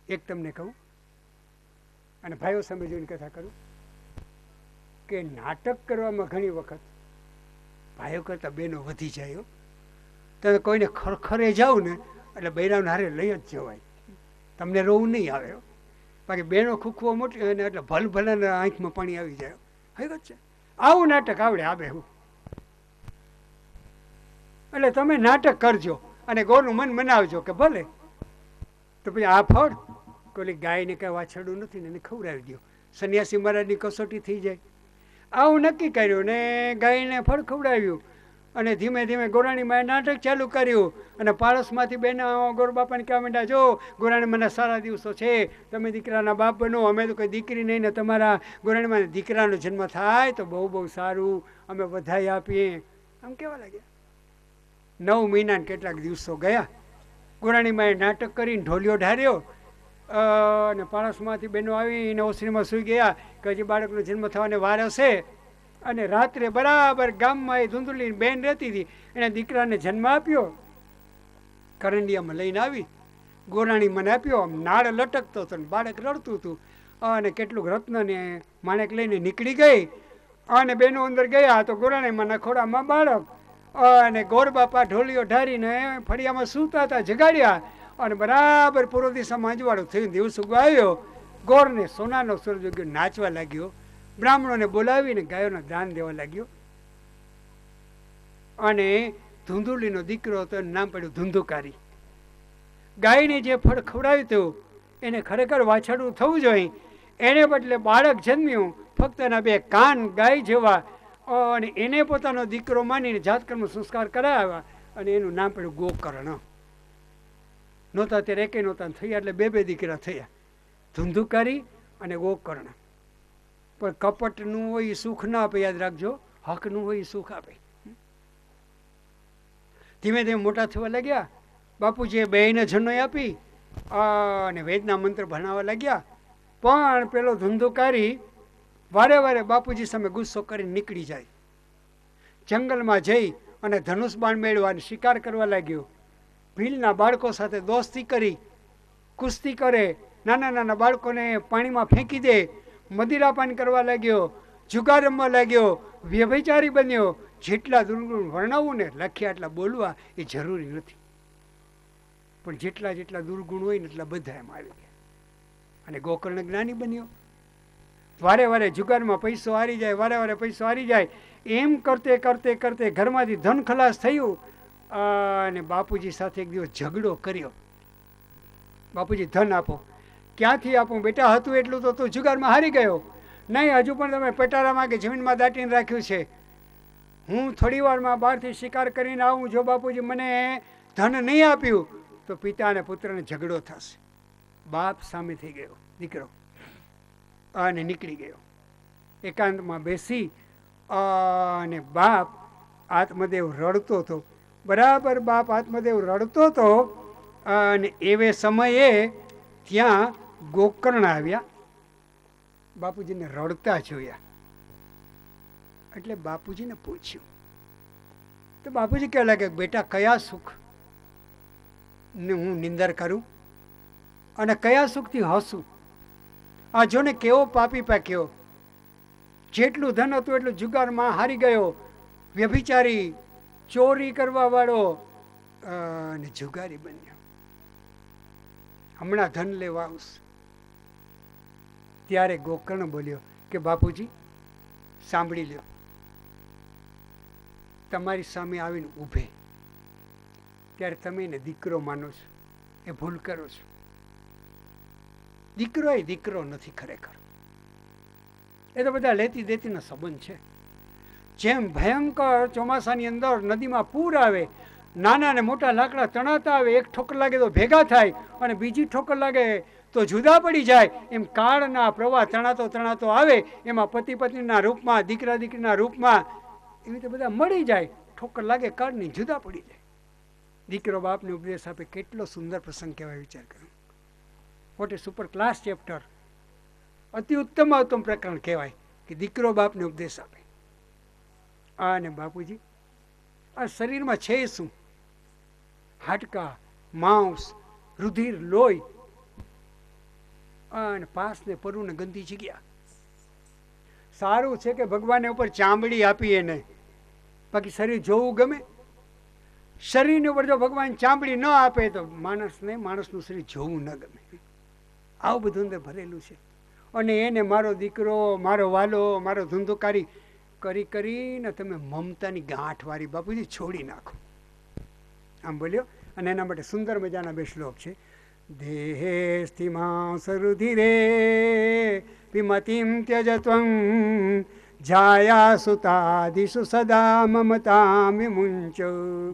એક તમને કહું અને ભાઈઓ સામે જોઈને કથા કરું કે નાટક કરવામાં ઘણી વખત ભાઈઓ કરતાં બહેનો વધી જાય. તમે કોઈને ખરખરે જાઓ ને એટલે બૈરાવને હારે લઈ જ જવાય, તમને રોવું નહીં આવે. બાકી બહેનો ખૂખવો મોટી ને એટલે ભલભલાને આંખમાં પાણી આવી જાય. હકીકત છે. આવું નાટક આવડે આવે હું. એટલે તમે નાટક કરજો અને ગોરનું મન મનાવજો કે ભલે. તો પછી આ ફળ કોલી ગાયને કઈ વાછરડું નથી ને એને ખવડાવી દો, સંન્યાસી મહારાજની કસોટી થઈ જાય. આવું નક્કી કર્યું ને ગાયને ફળ ખવડાવ્યું અને ધીમે ધીમે ગોરાણી માએ નાટક ચાલુ કર્યું. અને પાડોશમાંથી બેન ગોરબાપાને કહેવા માંડ્યા, જો ગોરાણી મને સારા દિવસો છે, તમે દીકરાના બાપ બનો, અમે તો કોઈ દીકરી નહીં ને તમારા ગોરાણીમાં દીકરાનો જન્મ થાય તો બહુ બહુ સારું, અમે વધાઈ આપીએ. આમ કેવા લાગ્યા. 9 મહિના કેટલાક દિવસો ગયા. ગોરાણી માએ નાટક કરીને ઢોલિયો ઢાર્યો અને પાડોશમાંથી બહેનો આવીને ઓસરીમાં સૂઈ ગયા કે હજી બાળકનો જન્મ થવાને વાર હશે. અને રાત્રે બરાબર ગામમાં એ ધુંધુલીની બેન રહેતી હતી, એને દીકરાને જન્મ આપ્યો. કરંડિયામાં લઈને આવી, ગોરાણી મને આપ્યો. આમ નાળ લટકતો હતો ને બાળક રડતું હતું. અને કેટલુંક રત્ન ને માણેક લઈને નીકળી ગઈ અને બેનો અંદર ગયા તો ગોરાણીમાંના ખોડામાં બાળક. અને ગોરબાપા ઢોલિયો ઢારીને ફળિયામાં સૂતા હતા, જગાડ્યા. અને બરાબર પૂર્વ દિશામાં અજવાળું થયું, દિવસ ઉગવા આવ્યો. ગોરને સોનાનો સૂરજ ઉગ્યો, નાચવા લાગ્યો. બ્રાહ્મણોને બોલાવીને ગાયોના દાન દેવા લાગ્યો. અને ધુંધુલીનો દીકરો હતો, એનું નામ પડ્યું ધુંધુકારી. ગાયને જે ફળ ખવડાવ્યું હતું એને ખરેખર વાછરડું થવું જોઈએ, એને બદલે બાળક જન્મ્યું. ફક્ત એના 2 કાન ગાય જેવા. અને એને પોતાનો દીકરો માનીને જાતકર્મ સંસ્કાર કરાવ્યા અને એનું નામ પડ્યું ગોકર્ણ. નહોતા ત્યારે એકે નહોતા થયા, એટલે 2 દીકરા થયા, ધુંધુકારી અને ગોકર્ણ. પણ કપટનું હોય એ સુખ ના આપે, યાદ રાખજો. હકનું હોય એ સુખ આપે. ધીમે ધીમે મોટા થવા લાગ્યા. બાપુજીએ 2ને જનોઈ આપી અને વેદના મંત્ર ભણાવવા લાગ્યા. પણ પેલો ધુંધુકારી વારે વારે બાપુજી સામે ગુસ્સો કરીને નીકળી જાય. જંગલમાં જઈ અને ધનુષ બાણ મેળવા શિકાર કરવા લાગ્યો. ભીલના બાળકો સાથે દોસ્તી કરી, કુસ્તી કરે, નાના નાના બાળકોને પાણીમાં ફેંકી દે, મદિરાપાન કરવા લાગ્યો, જુગાર રમવા લાગ્યો, વ્યભિચારી બન્યો. જેટલા દુર્ગુણ વર્ણવવું ને લખ્યા એટલા બોલવા એ જરૂરી નથી, પણ જેટલા જેટલા દુર્ગુણ હોય ને એટલા બધા એમ આવી ગયા. અને ગોકર્ણ જ્ઞાની બન્યો. વારે વારે જુગારમાં પૈસો હારી જાય, વારે વારે પૈસો હારી જાય. એમ કરતે કરતે કરતે ઘરમાંથી ધન ખલાસ થયું. અને બાપુજી સાથે એક દિવસ ઝઘડો કર્યો. બાપુજી ધન આપો. ક્યાંથી આપું બેટા, હતું એટલું તો તું જુગારમાં હારી ગયો. નહીં, હજુ પણ તમે પટારામાં કે જમીનમાં દાટીને રાખ્યું છે. હું થોડી વારમાં બહારથી શિકાર કરીને આવું, જો બાપુજી મને ધન નહીં આપ્યું તો પિતા અને પુત્રને ઝઘડો થશે. બાપ સામે થઈ ગયો દીકરો અને નીકળી ગયો. એકાંતમાં બેસી અને બાપ આત્મદેવ રડતો હતો. બરાબર બાપ આત્મદેવ રડતો હતો અને એવે સમયે ત્યાં ગોકર્ણ આવ્યા. બાપુજીને રડતા જોયા એટલે બાપુજીને પૂછ્યું. તો બાપુજી કહેવા લાગે, બેટા કયા સુખ ને હું નિંદર કરું અને કયા સુખથી હસું? આ જોને કેવો પાપી પાક્યો. જેટલું ધન હતું એટલું જુગારમાં હારી ગયો, વ્યભિચારી, ચોરી કરવા વાળો અને જુગારી બન્યો. હમણાં ધન લેવા આવશે. ત્યારે ગોકર્ણ બોલ્યો કે બાપુજી સાંભળી લ્યો, તમારી સામે આવીને ઊભે ત્યારે તમે એને દીકરો માનો છો, એ ભૂલ કરો છો. દીકરો એ દીકરો નથી ખરેખર, એ તો બધા લેતી દેતીનો સંબંધ છે. જેમ ભયંકર ચોમાસાની અંદર નદીમાં પૂર આવે, નાના ને મોટા લાકડા તણાતા આવે, એક ઠોકર લાગે તો ભેગા થાય અને બીજી ઠોકર લાગે તો જુદા પડી જાય. એમ કાળના પ્રવાહ તણાતો તણાતો આવે, એમાં પતિ પત્નીના રૂપમાં, દીકરા દીકરીના રૂપમાં એવી રીતે બધા મળી જાય. ઠોકર લાગે કાળની, જુદા પડી જાય. દીકરો બાપને ઉપદેશ આપે, કેટલો સુંદર પ્રસંગ કહેવાય, વિચાર કરો. વોટ એ સુપર ક્લાસ ચેપ્ટર. અતિ ઉત્તમ ઉત્તમ પ્રકરણ કહેવાય કે દીકરો બાપને ઉપદેશ આપે. અને બાપુજી, આ શરીરમાં છે શું? હાડકા, માંસ, રુધિર, લોહી અને પાસ ને પરુ ને ગંદી જગ્યા. સારું છે કે ભગવાને ઉપર ચામડી આપી એને, બાકી શરીર જોવું ગમે? શરીરની ઉપર જો ભગવાન ચામડી ન આપે તો માણસને માણસનું શરીર જોવું ન ગમે. આવું બધું અંદર ભરેલું છે. અને એને મારો દીકરો, મારો વાલો, મારો ધંધોકારી કરી કરીને તમે મમતાની ગાંઠ વાળી બાપુજી છોડી નાખો. આમ બોલ્યો. અને એના માટે સુંદર મજાના બે શ્લોક છે. દેહે સ્થિમાંસ રુધિરે વિમતિમ ત્યજત્વં જાયા સુતાદિષુ સદા મમતામ વિમુંચ.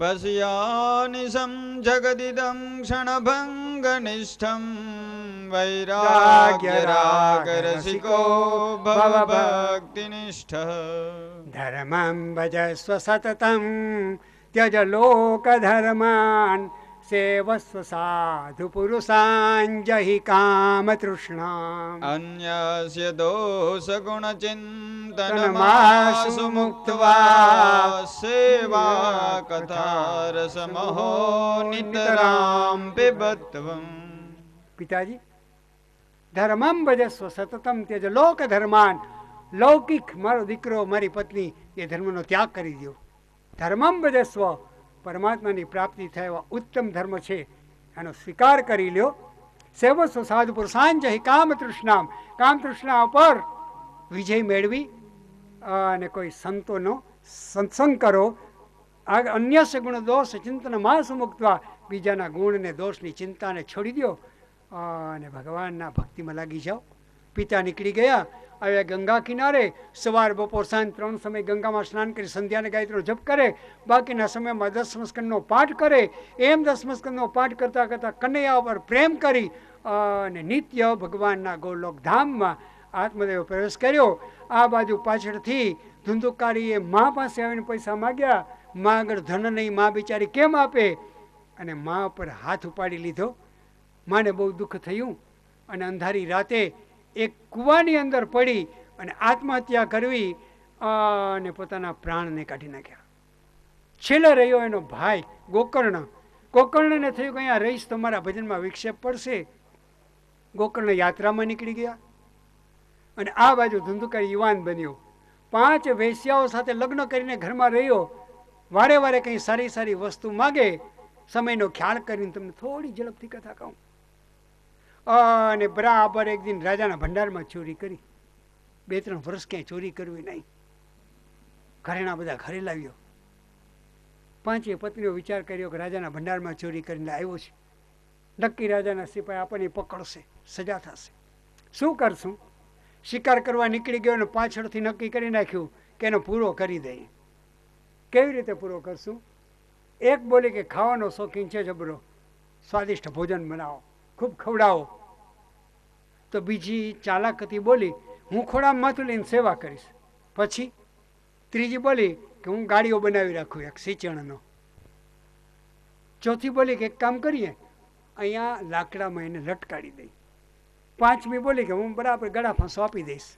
પશ્યાનિશં જગદિદં ક્ષણભંગનિષ્ઠં વૈરાગ્ય રાગરસિકો ભવભક્તિનિષ્ઠઃ.
ધર્મં ભજસ્વ સતતં ત્યજ લોકધર્માન સેવસ્વ સાધુ પુરુષાન જહિ કામ તૃષ્ણા.
અન્યસ્ય દોષ ગુણ ચિંતનમાસુ મુક્ત્વા સેવા કથા રસમહો નિતરામ પિબત્વં.
પિતાજી, ધર્મં ભજસ્વ સતતમ ત્યજ લોક ધર્માન. લૌકિક મારો દીકરો, મારી પત્ની, એ ધર્મનો ત્યાગ કરી દો. ધર્મં ભજસ્વ, પરમાત્માની પ્રાપ્તિ થાય એવા ઉત્તમ ધર્મ છે, એનો સ્વીકાર કરી લ્યો. સેવસ્વ સાધુ પુરુષાન જહિ કામ તૃષ્ણામ. કામ તૃષ્ણા ઉપર વિજય મેળવી અને કોઈ સંતોનો સત્સંગ કરો. અન્ય ગુણ દોષ ચિંતન માસ મુક્તવા. બીજાના ગુણ ને દોષની ચિંતાને છોડી દો અને ભગવાનના ભક્તિમાં લાગી જાઓ. પિતા નીકળી ગયા, આવ્યા ગંગા કિનારે. સવાર બપોર સાંજ 3 સમય ગંગામાં સ્નાન કરી સંધ્યાને ગાયત્રીનો જપ કરે. બાકીના સમયમાં 10 સ્કંદનો પાઠ કરે. એમ 10 સ્કંદનો પાઠ કરતાં કરતાં કનૈયા પર પ્રેમ કરી અને નિત્ય ભગવાનના ગોલોક ધામમાં આત્મદેવ પ્રવેશ કર્યો. આ બાજુ પાછળથી ધુંધુકારીએ મા પાસે આવીને પૈસા માગ્યા. મા આગળ ધન નહીં, મા બિચારી કેમ આપે? અને મા પર હાથ ઉપાડી લીધો. માને બહુ દુઃખ થયું અને અંધારી રાતે એક કૂવાની અંદર પડી અને આત્મહત્યા કરવી અને પોતાના પ્રાણને કાઢી નાખ્યા. છેલ્લે રહ્યો એનો ભાઈ ગોકર્ણ. ગોકર્ણને થયું કે અહીંયા રહીશ તો મારા ભજનમાં વિક્ષેપ પડશે. ગોકર્ણ યાત્રામાં નીકળી ગયા અને આ બાજુ ધુંધુકારી યુવાન બન્યો. 5 વેશ્યાઓ સાથે લગ્ન કરીને ઘરમાં રહ્યો. વારે વારે કંઈ સારી સારી વસ્તુ માગે. સમયનો ખ્યાલ કરીને તમને થોડી ઝડપથી કથા કહું. અને બરાબર એક દિન રાજાના ભંડારમાં ચોરી કરી. 2-3 વર્ષ ક્યાંય ચોરી કરવી નહીં. ઘરેણા બધા ઘરે લાવ્યો. 5 પત્નીઓ વિચાર કર્યો કે રાજાના ભંડારમાં ચોરી કરીને આવ્યો છે, નક્કી રાજાના સિપાહી આપણને પકડશે, સજા થશે. શું કરશું? શિકાર કરવા નીકળી ગયો અને પાછળથી નક્કી કરી નાખ્યું કે એનો પૂરો કરી દઈએ. કેવી રીતે પૂરો કરશું? એક બોલી કે ખાવાનો શોખીન છે જબરો, સ્વાદિષ્ટ ભોજન બનાવો, ખૂબ ખવડાવો. તો બીજી ચાલાકતી બોલી, હું ખોડામાં માથું લઈને સેવા કરીશ. પછી ત્રીજી બોલી કે હું ગાડીઓ બનાવી રાખું એક સિંચણનો. ચોથી બોલી કે એક કામ કરીએ, અહીંયા લાકડામાં એને લટકાડી દઈ. 5મી બોલી કે હું બરાબર ગળા ફાંસો આપી દઈશ.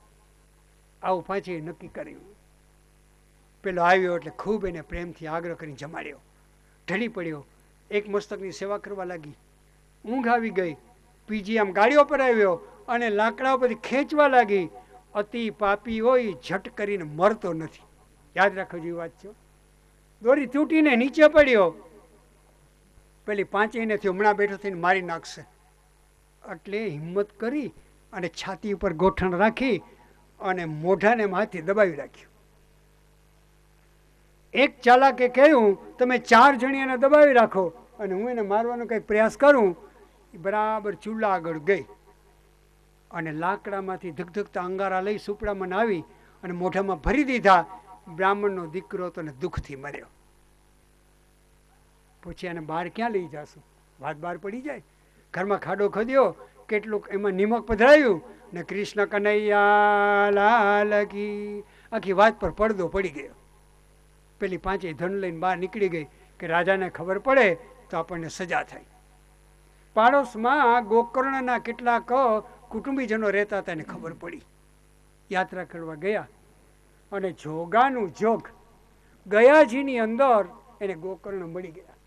આવું 5એ નક્કી કર્યું. પેલો આવ્યો એટલે ખૂબ એને પ્રેમથી આગ્રહ કરીને જમાડ્યો. ઢળી પડ્યો, એક મસ્તકની સેવા કરવા લાગી. ઊંઘ આવી ગઈ. બીજી આમ ગાડીઓ પર આવ્યો અને લાકડા પરથી ખેંચવા લાગી. અતિ પાપી હોય ઝટ કરીને મરતો નથી. યાદ રાખો જેવી વાત છે. દોરી તૂટીને નીચે પડ્યો. પેલી 5એને થયું હમણાં બેઠો થઈને મારી નાખશે. એટલે હિંમત કરી અને છાતી ઉપર ગોઠણ રાખી અને મોઢાને માથે દબાવી રાખ્યું. એક ચાલાકે કહ્યું તમે 4 જણી એને દબાવી રાખો અને હું એને મારવાનો કંઈક પ્રયાસ કરું. બરાબર ચૂલા આગળ ગઈ અને લાકડામાંથી ધગધગતા અંગારા લઈ સુપડામાં આવી અને મોઢામાં ભરી દીધા. બ્રાહ્મણનો દીકરો તો દુઃખથી મર્યો. પછી એને બહાર ક્યાં લઈ જાશું? વાત બહાર પડી જાય. ઘરમાં ખાડો ખોદ્યો, કેટલુંક એમાં નિમક પધરાયું ને કૃષ્ણ કનૈયા લાલ કી, આખી વાત પર પડદો પડી ગયો. પેલી પાંચેય ધન લઈને બહાર નીકળી ગઈ કે રાજાને ખબર પડે તો આપણને સજા થાય. પાડોશમાં ગોકર્ણના કેટલાક કુટુંબીજનો રહેતા હતા, એને ખબર પડી. યાત્રા કરવા ગયા અને જોગાનું જોગ ગયાજીની અંદર એને ગોકર્ણ મળી ગયા.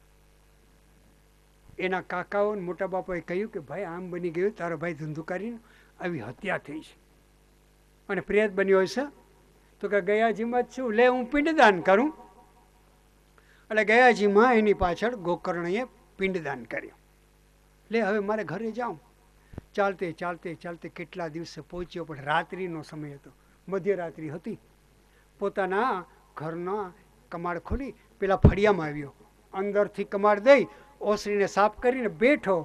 એના કાકાઓ મોટા બાપાએ કહ્યું કે ભાઈ આમ બની ગયું, તારો ભાઈ ધંધુકારીનું આવી હત્યા થઈ છે અને પ્રેત બન્યો હશે. તો કે ગયાજીમાં જ છું, લે હું પિંડદાન કરું. એટલે ગયાજીમાં એની પાછળ ગોકર્ણએ પિંડદાન કર્યું. લે હવે મારે ઘરે જાઉં. ચાલતે ચાલતે ચાલતે કેટલા દિવસે પહોંચ્યો, પણ રાત્રિનો સમય હતો, મધ્યરાત્રિ હતી. પોતાના ઘરના કમાડ ખોલી પેલા ફળિયામાં આવ્યો, અંદરથી કમાડ દઈ ઓસરીને સાફ કરીને બેઠો.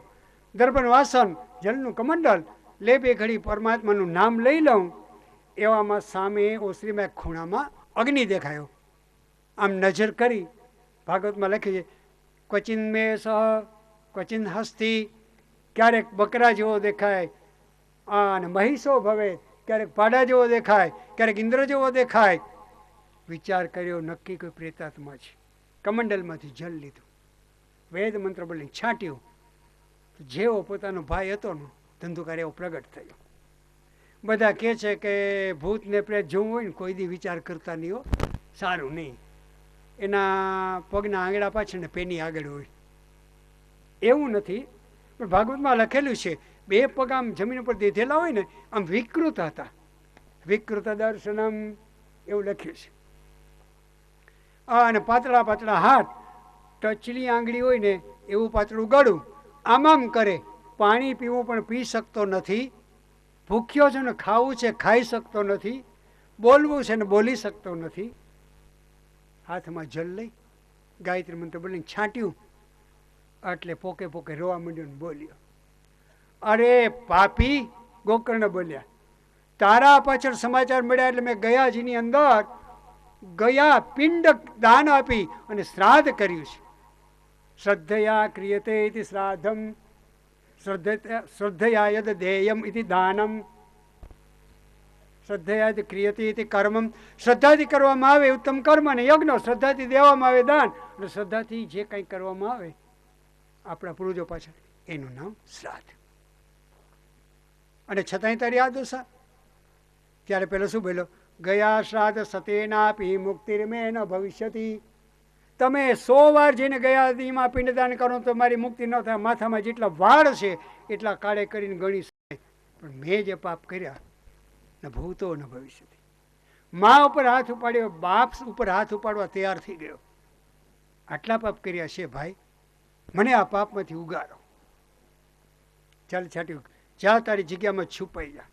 દર્પણ વાસન, જલનું કમંડલ, લે બે ઘડી પરમાત્માનું નામ લઈ લઉં. એવામાં સામે ઓસરીમાં એક ખૂણામાં અગ્નિ દેખાયો. આમ નજર કરી, ભાગવતમાં લખી છે, ક્વચિન મે સહ ક્વચિન હસ્તી, ક્યારેક બકરા જેવો દેખાય અને મહિષો ભવે, ક્યારેક પાડા જેવો દેખાય, ક્યારેક ઇન્દ્ર જેવો દેખાય. વિચાર કર્યો, નક્કી કોઈ પ્રેતાત્મા છે. કમંડલમાંથી જલ લીધું, વેદ મંત્ર બોલી છાંટ્યું. જેવો પોતાનો ભાઈ હતો ને ધંધુકાર એવો પ્રગટ થયો. બધા કહે છે કે ભૂતને પ્રેત જોવું હોય ને કોઈ દી વિચાર કરતા નહીં હો, સારું નહીં. એના પગના આંગળા પાછળ ને પેની આગળ હોય એવું નથી, પણ ભાગવતમાં લખેલું છે બે પગ આમ જમીન ઉપર દીધેલા હોય ને આમ વિકૃત હતા. વિકૃત દર્શનમ એવું લખ્યું છે. અને પાતળા પાતળા હાથ, ટચલી આંગળી હોય ને એવું પાતળું ગળું, આમ આમ કરે. પાણી પીવું પણ પી શકતો નથી. ભૂખ્યો છે ને ખાવું છે ખાઈ શકતો નથી. બોલવું છે ને બોલી શકતો નથી. હાથમાં જલ લઈ ગાયત્રી મંત્ર બોલીને છાંટ્યું. એટલે પોકે પોકે રોવા માંડ્યો ને બોલ્યો, અરે પાપી, ગોકર્ણ બોલ્યા, તારા પાછળ સમાચાર મળ્યા એટલે મેં ગયાજીની અંદર ગયા પિંડ દાન આપી અને શ્રાદ્ધ કર્યું છે. શ્રદ્ધયા ક્રિયતે ઇતિ શ્રાદ્ધમ, શ્રદ્ધયા યદ ધેયમ ઇતિ દાનમ, શ્રદ્ધયા ક્રિયતે ઇતિ કર્મમ. શ્રદ્ધાથી કરવામાં આવે ઉત્તમ કર્મ અને યજ્ઞ, શ્રદ્ધાથી દેવામાં આવે દાન, અને શ્રદ્ધાથી જે કંઈ કરવામાં આવે આપણા પૂર્વજો પાછળ એનું નામ શ્રાદ્ધ. અને છતાંય તારી આ દશા. ત્યારે પેલો શું બોલ્યો, ગયા શ્રાદ્ધ સતેનાપી મુક્તિર્મે ન ભવિષ્યતિ. તમે 100 વાર જઈને ગયા દીમાં પિંડદાન કરો તો મારી મુક્તિ ન થાય. માથામાં જેટલા વાળ છે એટલા કાળે કરીને ગણી શકાય, પણ મેં જે પાપ કર્યા ન ભૂતો ન ભવિષ્યતિ. મા ઉપર હાથ ઉપાડ્યો, બાપ ઉપર હાથ ઉપાડવા તૈયાર થઈ ગયો. આટલા પાપ કર્યા છે ભાઈ, મને આ પાપમાંથી ઉગારો. ચાલ છાટ્યું, જા તારી જગ્યામાં છુપાઈ જા.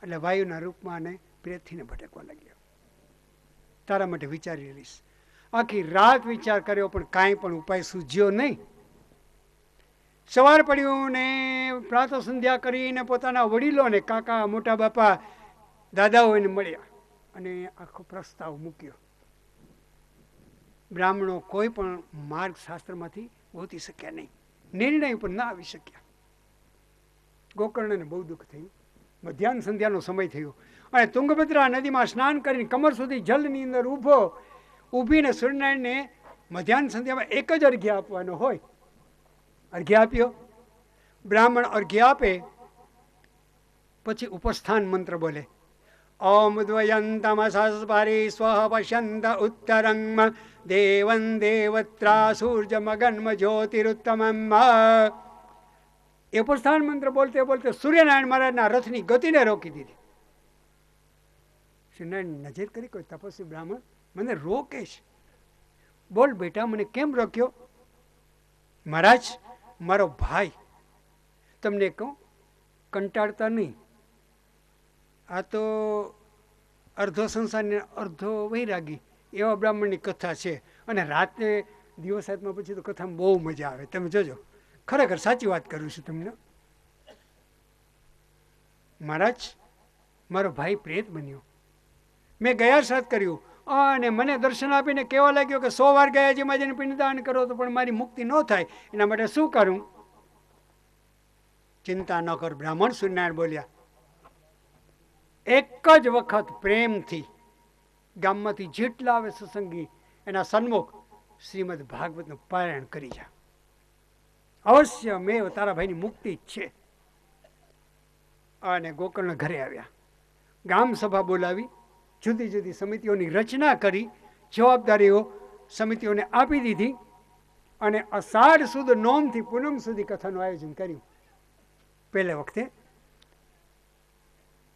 એટલે વાયુના રૂપમાં અને પ્રેતથીને ભટકવા લાગ્યો. તારા માટે વિચારી લઈશ. આખી રાત વિચાર કર્યો પણ કાંઈ પણ ઉપાય સૂઝ્યો નહીં. સવાર પડ્યું ને પ્રાતઃ સંધ્યા કરીને પોતાના વડીલોને, કાકા, મોટા બાપા, દાદાઓને મળ્યા અને આખો પ્રસ્તાવ મૂક્યો. બ્રાહ્મણો કોઈ પણ માર્ગ શાસ્ત્રમાંથી ગોતી શક્યા નહીં, નિર્ણય પણ ના આવી શક્યા. ગોકર્ણને બહુ દુઃખ થયું. મધ્યાહન સંધ્યાનો સમય થયો અને તુંગભદ્રા નદીમાં સ્નાન કરીને કમર સુધી જલની અંદર ઊભીને સૂર્યનારાયણને મધ્યાહન સંધ્યામાં એક જ અર્ઘ્ય આપવાનો હોય. અર્ઘ્ય આપ્યો. બ્રાહ્મણ અર્ઘ્ય આપે પછી ઉપસ્થાન મંત્ર બોલે, ઓમ દ્વયંતમસસ્પરી સ્વ પશ્યંત ઉત્તરંગ દેવં દેવત્રા સૂર્યમગન્મ જ્યોતિરુત્તમમ. એ ઉપસ્થાન મંત્ર બોલતે બોલતે સૂર્યનારાયણ મહારાજના રથની ગતિને રોકી દીધી. સૂર્યનારાયણ નજર કરી, કોઈ તપસ્વી બ્રાહ્મણ મને રોકે છે. બોલ બેટા, મને કેમ રોક્યો? મહારાજ, મારો ભાઈ, તમને કહું, કંટાળતા નહીં. આ તો અર્ધો સંસારને અર્ધો વૈરાગી એવા બ્રાહ્મણની કથા છે. અને રાતે દિવસ હાથમાં પછી તો કથામાં બહુ મજા આવે. તમે જોજો, ખરેખર સાચી વાત કરું છું તમને. મહારાજ, મારો ભાઈ પ્રેત બન્યો. મેં ગયા શ્રાદ્ધ કર્યું અને મને દર્શન આપીને કહેવા લાગ્યો કે 100 વાર ગયાજીમાં જઈને પિંડદાન કરો તો પણ મારી મુક્તિ ન થાય. એના માટે શું કરું? ચિંતા ન કર. બ્રાહ્મણ સૂર્યનારાયણ બોલ્યા. એક જ વખત પ્રેમથી ગામમાંથી જેટલા આવે સત્સંગી એના સન્મુખ શ્રીમદ ભાગવતનું પારાયણ કરી જા. અવશ્ય મેં તારા ભાઈની મુક્તિ જ છે. અને ગોકર્ણ ઘરે આવ્યા. ગામ સભા બોલાવી, જુદી જુદી સમિતિઓની રચના કરી, જવાબદારીઓ સમિતિઓને આપી દીધી અને અષાઢ સુદ નોમથી પૂનમ સુધી કથાનું આયોજન કર્યું. પહેલે વખતે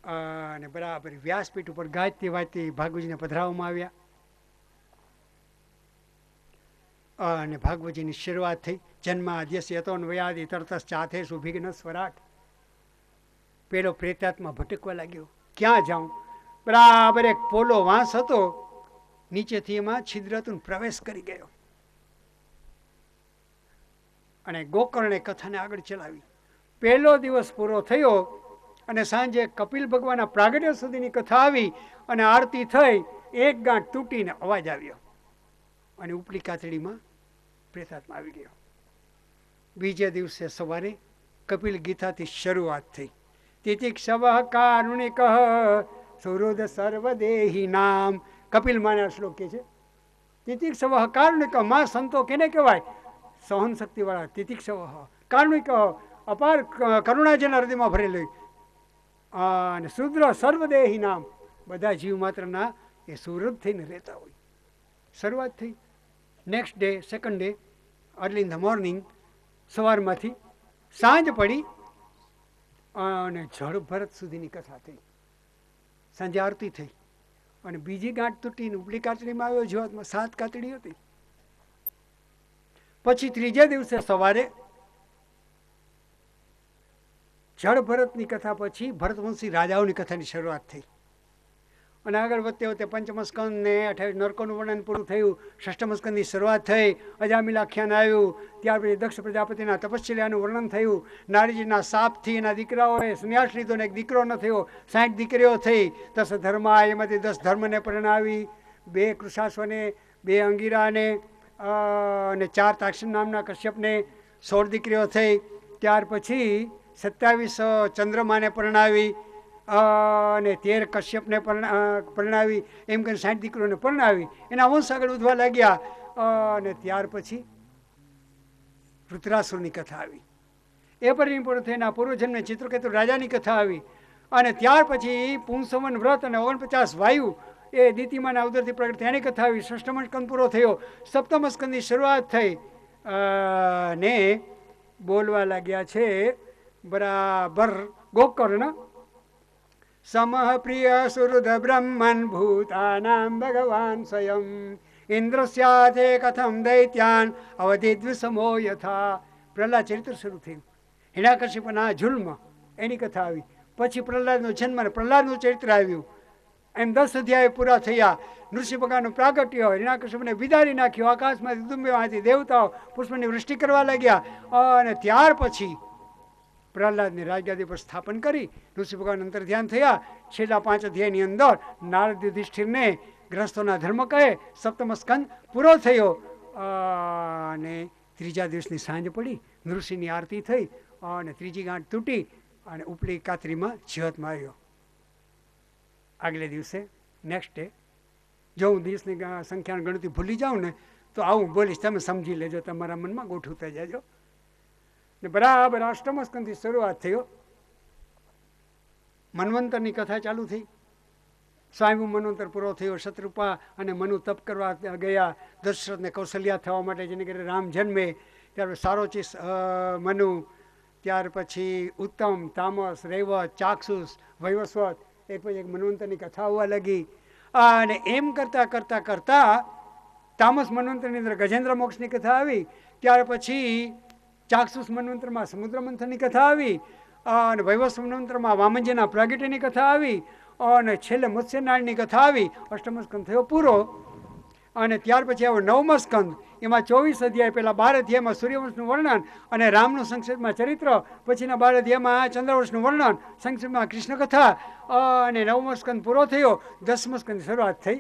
અને બરાબર વ્યાસપીઠ ઉપર ગાજતી વાજતી ભાગવતજીને પધરાવવામાં આવ્યા અને ભાગવતજીની શરૂઆત થઈ. જન્માદ્યસ્ય યતોન્વયાદિ તરતશ્ચાથે સુભિઘ્ન સ્વરાટ. પેલો પ્રેતાત્મા ભટકવા લાગ્યો, ક્યાં જાઉં? બરાબર એક પોલો વાંસ હતો, નીચેથી એમાં છિદ્ર હતું, પ્રવેશ કરી ગયો અને ગોકર્ણે કથાને આગળ ચલાવી. પહેલો દિવસ પૂરો થયો અને સાંજે કપિલ ભગવાનના પ્રાગટ્ય સુધીની કથા આવી અને આરતી થઈ. એક ગાંઠ તૂટીને અવાજ આવ્યો અને ઉપલી કાતડીમાં પ્રેતાત્મા આવી ગયો. બીજે દિવસે સવારે કપિલ ગીતાથી શરૂઆત થઈ. તિતિક્ષવ કારુણિક સુહૃદ સર્વદેહી નામ. કપિલ માના શ્લોક કે છે તિતિક્ષવ કારુણિક. માં સંતો કેને કહેવાય? સહન શક્તિ વાળા. તિતિક્ષવ કારુણિક, અપાર કરુણા જેના હૃદયમાં ભરેલી. અને શુદ્ર સર્વદેહી નામ. બધા જીવ માત્રના એ સુહૃદ થઈને રહેતા હોય. શરૂઆત થઈ. Next day, second day, early in the morning, સવારમાંથી સાંજ પડી અને જળ ભરત સુધીની કથા થઈ. સાંજે આરતી થઈ અને બીજી ગાંઠ તૂટીને ઉપલી કાતડીમાં આવ્યો. જીવાતમાં 7 કાતડી હતી. પછી ત્રીજે દિવસે સવારે જળ ભરતની કથા પછી ભરતવંશી રાજાઓની કથાની શરૂઆત થઈ અને આગળ વધતે વધતે પંચમ સ્કંદ ને 28 નરકોનું વર્ણન પૂરું થયું. ષષ્ઠમ સ્કંદની શરૂઆત થઈ. અજામિલાખ્યાન આવ્યું. ત્યાર પછી દક્ષ પ્રજાપતિના તપશ્ચર્યાનું વર્ણન થયું. નારીજીના શાપથી એના દીકરાઓએ સંન્યાસ લીધો ને એક દીકરો ન થયો. 60 દીકરીઓ થઈ. 10 ધર્મા, એમાંથી 10 ધર્મને પરણાવી, 2 કૃષાશ્વને, 2 અંગીરાને અને 4 તાક્ષણ નામના કશ્યપને. 16 દીકરીઓ થઈ. ત્યાર પછી 27 ચંદ્રમાને પરણાવી અને 13 કશ્યપને પરણાવી. એમ કરીને 60 દીકરીઓને પરણાવી. એના વંશ આગળ વધવા લાગ્યા અને ત્યાર પછી વૃત્રાસુરની કથા આવી. એ પરિણામ પૂરું થઈને પૂર્વજન્મે ચિત્રકેતુ રાજાની કથા આવી અને ત્યાર પછી પુંસવન વ્રત અને 49 વાયુ એ દીતિમાના ઉદરથી પ્રગટ તેની કથા આવી. ષષ્ઠમ સ્કંદ પૂરો થયો. સપ્તમ સ્કંદની શરૂઆત થઈ ને બોલવા લાગ્યા છે બરાબર ગોકર્ણ. સમઃ પ્રિય સુહૃદ બ્રહ્મન ભૂતાનામ ભગવાન સ્વયં ઇન્દ્રસ્યાથે કથમ દૈત્યાન અવધિદ્વિષમો યથા. પ્રહલાદ ચરિત્ર શરૂ થયું. હિરણ્યકશિપના જુલ્મ એની કથા આવી. પછી પ્રહલાદનો જન્મ અને પ્રહલાદનું ચરિત્ર આવ્યું. એમ 10 અધ્યાય પૂરા થયા. નૃસિંહ ભગવાનનું પ્રાગટ્ય, હિરણ્યકશિપને વિદારી નાખ્યો. આકાશમાંથી દુંબેમાંથી દેવતાઓ પુષ્પની વૃષ્ટિ કરવા લાગ્યા અને ત્યાર પછી પ્રહલાદની રાજગાદી પર સ્થાપન કરી. નૃસિંહ ભગવાન અંતર ધ્યાન થયા. છેલ્લા 5 અધ્યાયની અંદર નારદ યુધિષ્ઠિરને ગ્રસ્તોના ધર્મ કહે. સપ્તમ સ્કંદ પૂરો થયો અને ત્રીજા દિવસની સાંજ પડી. નૃસિંહની આરતી થઈ અને ત્રીજી ગાંઠ તૂટી અને ઉપલી કાતરીમાં જીવતમાં આવ્યો. આગલે દિવસે નેક્સ્ટ ડે, જો હું દિવસની સંખ્યાની ગણતરી ભૂલી જાઉં ને તો આવું બોલીશ, તમે સમજી લેજો, તમારા મનમાં ગોઠવતા જાજો. ને બરાબર અષ્ટમ સ્કંદથી શરૂઆત થયો. મન્વંતરની કથા ચાલુ થઈ. સ્વયંભૂ મન્વંતર પૂરો થયો. શત્રુપા અને મનુ તપ કરવા ગયા. દશરથને કૌશલ્યા થવા માટે, જેને કરીને રામ જન્મે. ત્યાર સારોચિસ મનુ, ત્યાર પછી ઉત્તમ, તામસ, રૈવત, ચાક્ષુષ, વૈવસ્વત, એક પછી એક મન્વંતરની કથા આવવા લાગી. અને એમ કરતાં કરતાં કરતાં તામસ મન્વંતરની અંદર ગજેન્દ્ર મોક્ષની કથા આવી. ત્યાર પછી ચાક્ષુષ મન્વંતરમાં સમુદ્ર મંથનની કથા આવી અને વૈવસ્વ મન્વંતરમાં વામનજીના પ્રાગટ્યની કથા આવી અને છેલ્લે મત્સ્યનારાયણની કથા આવી. અષ્ટમ સ્કંદ થયો પૂરો અને ત્યાર પછી આવ્યો 9મો સ્કંદ. એમાં 24 અધ્યાય. પહેલા 12 અધ્યાયમાં સૂર્યવંશનું વર્ણન અને રામનું સંક્ષેપમાં ચરિત્ર. પછીના 12 અધ્યાયમાં ચંદ્રવંશનું વર્ણન, સંક્ષેપમાં કૃષ્ણ કથા અને 9મો સ્કંદ પૂરો થયો. 10મો સ્કંદની શરૂઆત થઈ.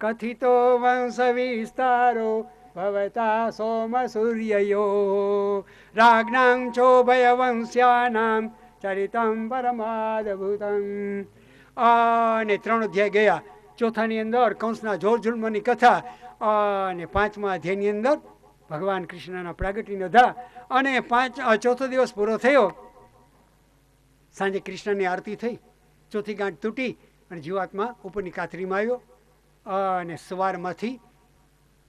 કથિતો વંશ વિસ્તારો ભવતા સોમ સૂર્યયો રાજ્ઞાં ચોભયવંશ્યાનામ ચરિતમ પરમાદભૂતમ. અને 3 અધ્યાય ગયા. ચોથાની અંદર કંસના જોર જુલ્મની કથા, અને 5મા અધ્યાયની અંદર ભગવાન કૃષ્ણના પ્રાગટ્યની કથા. અને ચોથો દિવસ પૂરો થયો. સાંજે કૃષ્ણની આરતી થઈ, ચોથી ગાંઠ તૂટી અને જીવાત્મા ઉપરની કાતરીમાં આવ્યો. અને સવારમાંથી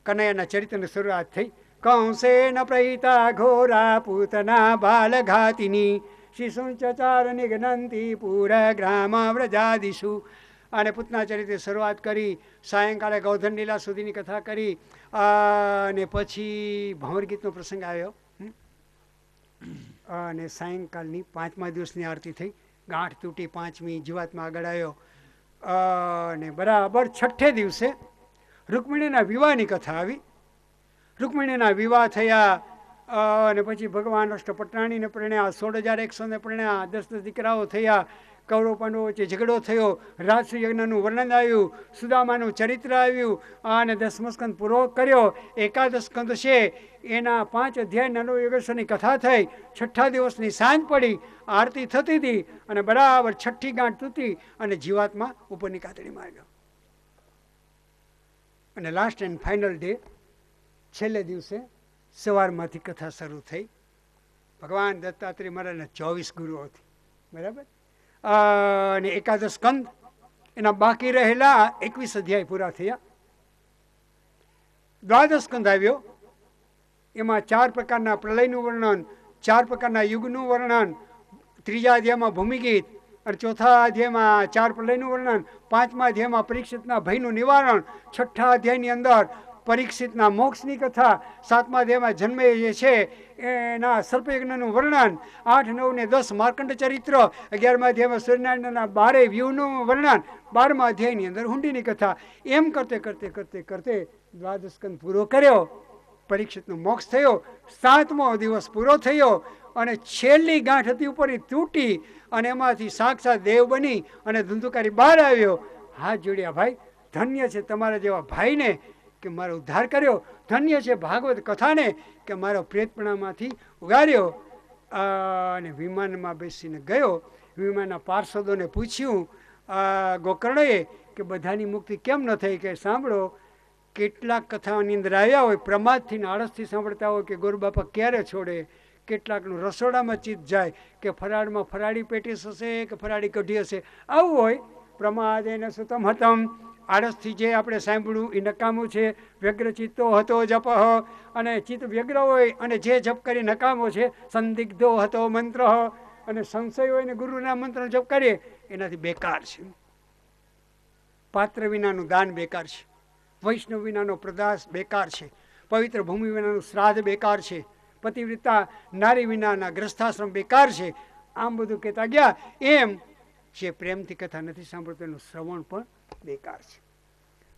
કનૈયાના ચરિત્રની શરૂઆત થઈ. કંસેન પ્રહિતા ઘોરા પૂતના બાલઘાતિની શિશુંચાર નિઘ્નંતી પૂર ગ્રામ વ્રજાદિશુ. અને પૂતના ચરિત્રે શરૂઆત કરી. સાયંકાળે ગૌધન લીલા સુધીની કથા કરી. અને પછી ભંવર ગીતનો પ્રસંગ આવ્યો. અને સાયંકાલની 5મા દિવસની આરતી થઈ. ગાંઠ તૂટી 5મી જીવાત્મા આગળ આવ્યો. અને બરાબર 6ઠે દિવસે રૂકમિણીના વિવાહની કથા આવી. રૂકમિણીના વિવાહ થયા. અને પછી ભગવાન અષ્ટપટરાણીને પરણ્યા, 16,100 પરણ્યા, 10 દીકરાઓ થયા. કૌરવ પાંડવો વચ્ચે ઝઘડો થયો. રાજસુ યજ્ઞનું વર્ણન આવ્યું, સુદામાનું ચરિત્ર આવ્યું. અને 10મો સ્કંદ પૂરો કર્યો. 11 સ્કંદ છે એના 5 અધ્યાય નાનો યોગેશ્વરની કથા થઈ. 6ઠા દિવસની સાંજ પડી, આરતી થતી હતી અને બરાબર 6ઠ્ઠી ગાંઠ તૂટી અને જીવાત્મા ઉપરની કાતડીમાં આવ્યો. અને લાસ્ટ એન્ડ ફાઇનલ ડે, છેલ્લે દિવસે સવારમાંથી કથા શરૂ થઈ. ભગવાન દત્તાત્રેય મહારાજના 24 ગુરુઓ હતી. બરાબર. અને 11 સ્કંદ એના બાકી રહેલા 21 અધ્યાય પૂરા થયા. 12 સ્કંદ આવ્યો. એમાં 4 પ્રકારના પ્રલયનું વર્ણન, 4 પ્રકારના યુગનું વર્ણન, 3જા અધ્યાયમાં ભૂમિગીત, અને 4થા અધ્યાયમાં 4 પ્રલયનું વર્ણન, 5મા અધ્યાયમાં પરીક્ષિતના ભયનું નિવારણ, 6ઠ્ઠા અધ્યાયની અંદર પરીક્ષિતના મોક્ષની કથા, 7મા અધ્યાયમાં જન્મે જે છે એના સર્પયજ્ઞનું વર્ણન, 8, 9 ને 10 માર્કંડ ચરિત્ર, 11મા અધ્યાયમાં સૂર્યનારાયણના 12 વ્યૂહનું વર્ણન, 12મા અધ્યાયની અંદર હુંડીની કથા. એમ કરતે કરતે કરતે કરતે 12 સ્કંદ પૂરો કર્યો. પરીક્ષિતનો મોક્ષ થયો. 7મો દિવસ પૂરો થયો અને છેલ્લી ગાંઠ હતી ઉપર તૂટી અને એમાંથી સાક્ષાત દેવ બની અને ધુંધુકારી બહાર આવ્યો. હાથ જોડ્યા, ભાઈ ધન્ય છે તમારા જેવા ભાઈને કે મારો ઉદ્ધાર કર્યો. ધન્ય છે ભાગવત કથાને કે મારો પ્રેતપણામાંથી ઉગાર્યો. અને વિમાનમાં બેસીને ગયો. વિમાનના પાર્ષદોને પૂછ્યું ગોકર્ણએ કે બધાની મુક્તિ કેમ ન થઈ? કે સાંભળો, કેટલાક કથાઓની અંદર આવ્યા હોય પ્રમાદથી આળસથી સાંભળતા હોય કે ગોરબાપા ક્યારે છોડે, કેટલાકનું રસોડામાં ચિત્ત જાય કે ફરાળમાં ફરાળી પેટીસ હશે કે ફરાળી કઢી હશે, આવું હોય. પ્રમાદ એને સુતમ હતમ, આળસથી જે આપણે સાંભળ્યું એ નકામું છે. વ્યગ્ર ચિત્તો હતો જપ, અને ચિત્ત વ્યગ્ર હોય અને જે જપ કરી નકામો છે. સંદિગ્ધો હતો મંત્ર, અને સંશય હોય ને ગુરુના મંત્રનો જપ કરીએ એનાથી બેકાર છે. પાત્ર વિનાનું દાન બેકાર છે. વૈષ્ણવ વિનાનો પ્રદાસ બેકાર છે. પવિત્ર ભૂમિ વિનાનું શ્રાદ્ધ બેકાર છે. પતિવ્રતા નારી વિનાના ગ્રસ્થાશ્રમ બેકાર છે. આમ બધું કહેતા ગયા. એમ જે પ્રેમથી કથા નથી સાંભળતો એનું શ્રવણ પણ બેકાર છે.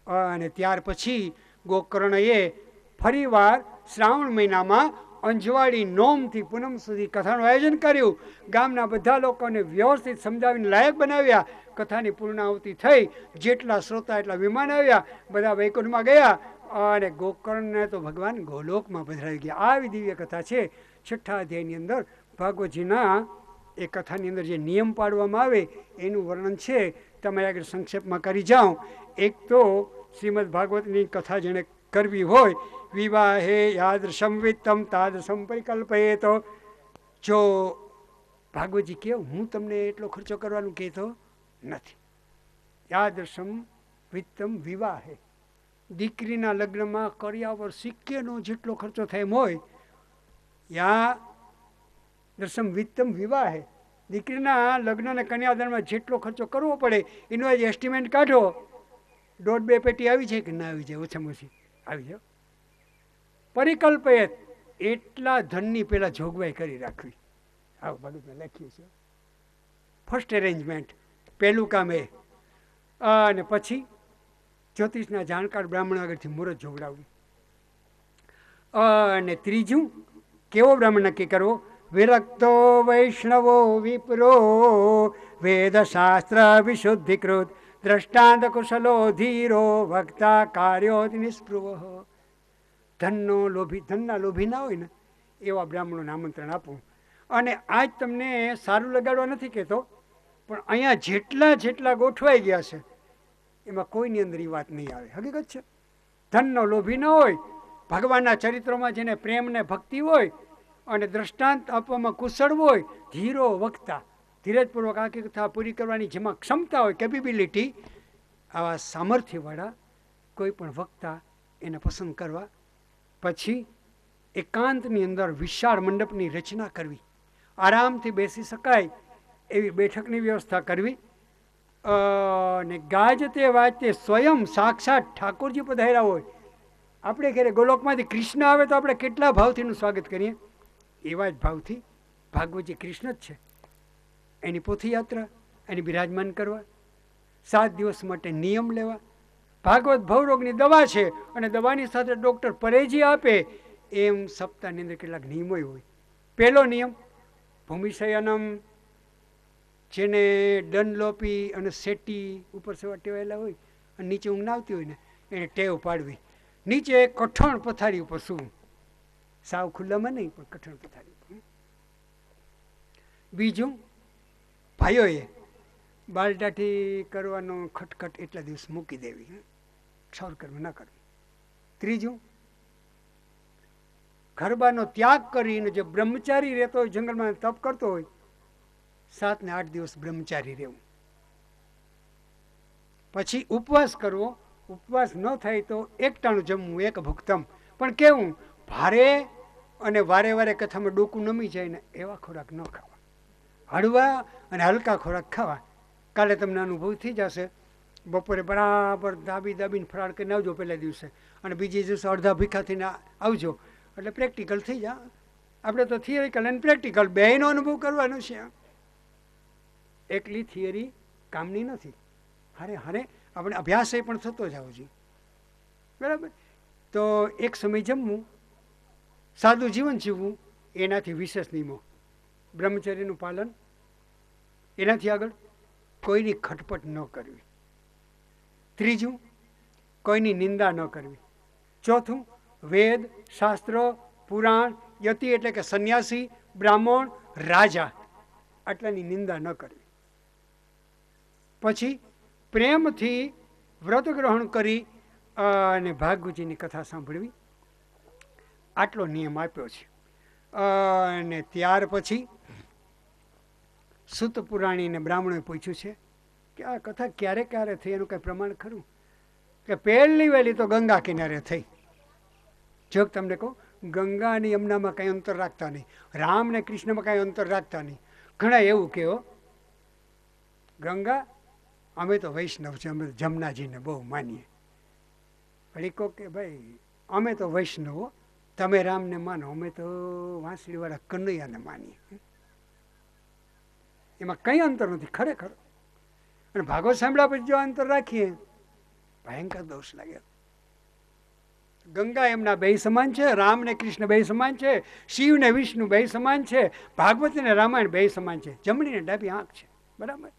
અને ત્યાર પછી ગોકર્ણએ ફરીવાર શ્રાવણ મહિનામાં અંજવાળી નોમથી પૂનમ સુધી કથાનું આયોજન કર્યું. ગામના બધા લોકોને વ્યવસ્થિત સમજાવીને લાયક બનાવ્યા. કથાની પૂર્ણાહુતિ થઈ. જેટલા શ્રોતા એટલા વિમાન આવ્યા. બધા વૈકુંઠમાં ગયા અને ગોકર્ણને તો ભગવાન ગોલોકમાં પધરાવી ગયા. આવી દિવ્ય કથા છે. 6ઠ્ઠા અધ્યાયની અંદર ભાગવતજીના એ કથાની અંદર જે નિયમ પાડવામાં આવે એનું વર્ણન છે. તમે આગળ સંક્ષેપમાં કરી જાઓ. એક તો શ્રીમદ ભાગવતની કથા જેણે કરવી હોય, વિવાહે યાદૃશમ વિત્તમ તાદૃશમ પરિકલ્પયે, તો જો ભાગવતજી કે હું તમને એટલો ખર્ચો કરવાનું કહેતો નથી. યાદૃશમ વિત્તમ વિવાહે, દીકરીના લગ્નમાં કર્યા પર સિક્કેનો જેટલો ખર્ચો થાય એમ હોય. યાદૃશમ વિત્તમ વિવાહે, દીકરીના લગ્ન અને કન્યાદાનમાં જેટલો ખર્ચો કરવો પડે એનો જ એસ્ટિમેટ કાઢો. 1.5-2 પેટી આવી જાય કે ના આવી જાય? ઓછામાં ઓછી આવી જાય. પરિકલ્પયત, એટલા ધનની પહેલાં જોગવાઈ કરી રાખવી. આવું બધું મેં લખ્યું છે. ફર્સ્ટ એરેન્જમેન્ટ, પહેલું કામ એ. અને પછી જ્યોતિષના જાણકાર બ્રાહ્મણ આગળથી મુહૂર્ત જોવડાવવું. અને ત્રીજું, કેવો બ્રાહ્મણ નક્કી કરવો? વિરક્તો વૈષ્ણવો વિપ્રો વેદશાસ્ત્ર વિશુદ્ધિકૃત દ્રષ્ટાંત કુશલો ધીરો વક્તા કાર્યો નિસ્પૃહ. ધનના લોભી ના હોય ને એવા બ્રાહ્મણોને આમંત્રણ આપું. અને આજ તમને સારું લગાડવા નથી કહેતો, પણ અહીંયા જેટલા ગોઠવાઈ ગયા છે એમાં કોઈની અંદર એ વાત નહીં આવે. હકીકત છે. ધનનો લોભી ન હોય, ભગવાનના ચરિત્રોમાં જેને પ્રેમ ને ભક્તિ હોય અને દ્રષ્ટાંત આપવામાં કુશળ હોય, ધીરો વક્તા, ધીરજપૂર્વક આખી કથા પૂરી કરવાની જેમાં ક્ષમતા હોય, કેપેબિલિટી, આવા સામર્થ્યવાળા કોઈ પણ વક્તા એને પસંદ કરવા. પછી એકાંતની અંદર વિશાળ મંડપની રચના કરવી, આરામથી બેસી શકાય એવી બેઠકની વ્યવસ્થા કરવી. ને ગાજતે વાજતે સ્વયં સાક્ષાત ઠાકોરજી પધાર્યા હોય. આપણે ઘરે ગોલોકમાંથી કૃષ્ણ આવે તો આપણે કેટલા ભાવથી એનું સ્વાગત કરીએ, એવા જ ભાવથી ભાગવતજી કૃષ્ણ જ છે એની પોથયાત્રા, એની બિરાજમાન કરવા, 7 દિવસ માટે નિયમ લેવા. ભાગવત ભવરોગની દવા છે અને દવાની સાથે ડૉક્ટર પરેજી આપે એમ સપ્તાહની અંદર કેટલાક નિયમો હોય. પહેલો નિયમ ભૂમિશયનમ, જેને ડનલોપી અને સેટી ઉપર સેવા ટેવાયેલા હોય અને નીચે ઊંઘ ના આવતી હોય ને એને ટેવ પાડવી. નીચે કઠણ પથારી ઉપર સૂવું, સાવ ખુલ્લામાં નહીં પણ કઠણ પથારી ઉપર. બીજું, ભાઈઓએ બાલદાઢી કરવાનો ખટખટ એટલા દિવસ મૂકી દેવી, ક્ષૌર કર્મ ન કરવું. ત્રીજું, ગરબાનો ત્યાગ કરીને જે બ્રહ્મચારી રહેતો હોય, જંગલમાં તપ કરતો હોય, 7 ને 8 દિવસ બ્રહ્મચારી રહેવું. પછી ઉપવાસ કરવો. ઉપવાસ ન થાય તો એકટાણું જમવું, એક ભુક્તમ. પણ કેવું, ભારે અને વારે વારે કથામાં ડોકું નમી જાય ને એવા ખોરાક ન ખાવા, હળવા અને હલકા ખોરાક ખાવા. કાલે તમને અનુભવ થઈ જશે. બપોરે બરાબર દાબીને ફરાળ કરીને આવજો પહેલા દિવસે, અને બીજે દિવસે અડધા ભીખા થઈને આવજો, એટલે પ્રેક્ટિકલ થઈ જાય. આપણે તો થિયરિકલ અને પ્રેક્ટિકલ બેયનો અનુભવ કરવાનો છે. એકલી થિયરી કામની નથી, હારે આપણે અભ્યાસ પણ થતો જ આવજો. બરાબર. તો એક સમય જમવું, સાદું જીવન જીવવું, એનાથી વિશેષ નિયમો, બ્રહ્મચર્યનું પાલન. એનાથી આગળ કોઈની ખટપટ ન કરવી. ત્રીજું, કોઈની નિંદા ન કરવી. ચોથું, વેદ, શાસ્ત્રો, પુરાણ, યતિ એટલે કે સંન્યાસી, બ્રાહ્મણ, રાજા આટલાની નિંદા ન કરવી. પછી પ્રેમથી વ્રત ગ્રહણ કરી અને ભાગવતજીની કથા સાંભળવી. આટલો નિયમ આપ્યો છે. અને ત્યાર પછી સૂત પુરાણીને બ્રાહ્મણોએ પૂછ્યું છે કે આ કથા ક્યારે થઈ, એનું કંઈ પ્રમાણ ખરું? કે પહેલી વહેલી તો ગંગા કિનારે થઈ. જો તમને કહું, ગંગા અને યમુનામાં કંઈ અંતર રાખતા નહીં, રામ ને કૃષ્ણમાં કંઈ અંતર રાખતા નહીં. ઘણા એવું કહો, ગંગા અમે તો વૈષ્ણવ છે, અમે જમનાજીને બહુ માનીએ. વળી કહો કે ભાઈ અમે તો વૈષ્ણવો, તમે રામને માનો, અમે તો વાંસળીવાળા કનૈયાને માનીએ. એમાં કંઈ અંતર નથી ખરેખર. અને ભાગવત સાંભળ્યા પછી જો અંતર રાખીએ, ભયંકર દોષ લાગે. ગંગા એમના બે સમાન છે, રામ ને કૃષ્ણ બે સમાન છે, શિવ ને વિષ્ણુ બે સમાન છે, ભાગવત ને રામાયણ બે સમાન છે, જમણી ને ડાબી આંખ છે. બરાબર.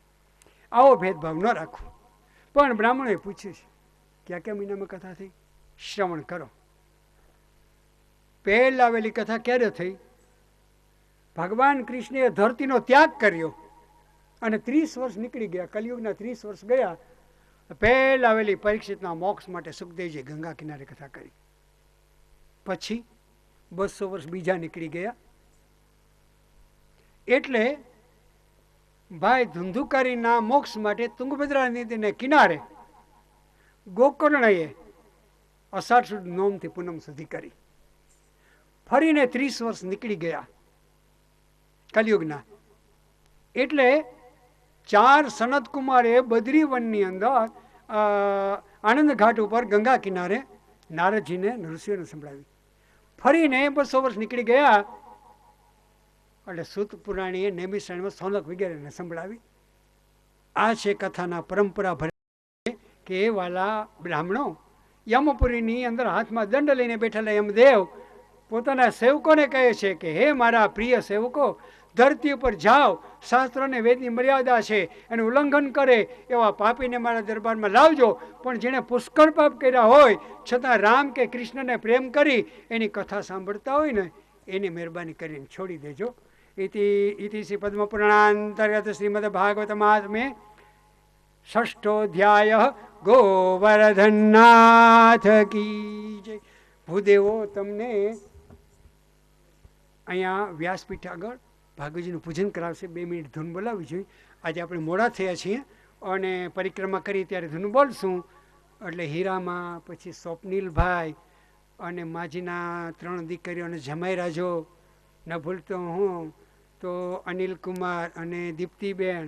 આવો ભેદભાવ ન રાખવો. પણ બ્રાહ્મણોએ પૂછ્યું છે કયા મહિનામાં કથા થઈ, શ્રવણ કરો. પહેલા આવેલી કથા ક્યારે થઈ? ભગવાન કૃષ્ણએ ધરતીનો ત્યાગ કર્યો અને 30 વર્ષ નીકળી ગયા, કલિયુગના 30 વર્ષ ગયા. પહેલા આવેલી પરીક્ષિતના મોક્ષ માટે સુખદેવજી ગંગા કિનારે કથા કરી. પછી 200 વર્ષ બીજા નીકળી ગયા. એટલે ભાઈ ધુંધુકારીના મોક્ષ માટે તુંગભદ્રા નદીને કિનારે ગોકર્ણએ અષાઢ સુદ નોમથી પૂનમ સુધી કરી. ફરીને 30 વર્ષ નીકળી ગયા કલિયુગના. એટલે 4 સનતકુમારે બદ્રીવનની અંદર આનંદ ઘાટ ઉપર ગંગા કિનારે નારદજીને ઋષિઓને સંભળાવી. ફરીને 200 વર્ષ નીકળી ગયા એટલે સૂત પુરાણીએ નેમિષારણ્યમાં સોનક વગેરેને સંભળાવી. આ છે કથાના પરંપરા ભરે કે એ વાલા બ્રાહ્મણો યમપુરીની અંદર હાથમાં દંડ લઈને બેઠેલા યમદેવ પોતાના સેવકોને કહે છે કે હે મારા પ્રિય સેવકો, ધરતી ઉપર જાઓ, શાસ્ત્ર અને વેદની મર્યાદા છે એનું ઉલ્લંઘન કરે એવા પાપીને મારા દરબારમાં લાવજો. પણ જેણે પુષ્કળ પાપ કર્યા હોય છતાં રામ કે કૃષ્ણને પ્રેમ કરી એની કથા સાંભળતા હોય ને એને મહેરબાની કરીને છોડી દેજો. ઇતિ શ્રી પદ્મપુરાણાંતર્ગત શ્રીમદ ભાગવત મહાત્મ્ય ષષ્ઠોધ્યાય ગોવર્ધનનાથ કી જય. ભૂદેવો તમને અહીંયા વ્યાસપીઠ આગળ ભાગવતજીનું પૂજન કરાવશે. 2 મિનિટ ધૂન બોલાવવી જોઈએ. આજે આપણે મોડા થયા છીએ અને પરિક્રમા કરી ત્યારે ધૂન બોલશું. એટલે હીરામાં, પછી સ્વપ્નિલભાઈ અને માજીના 3 દીકરીઓ અને જમાઈ રાજો, ન ભૂલતો હું તો અનિલકુમાર અને દીપ્તિબેન,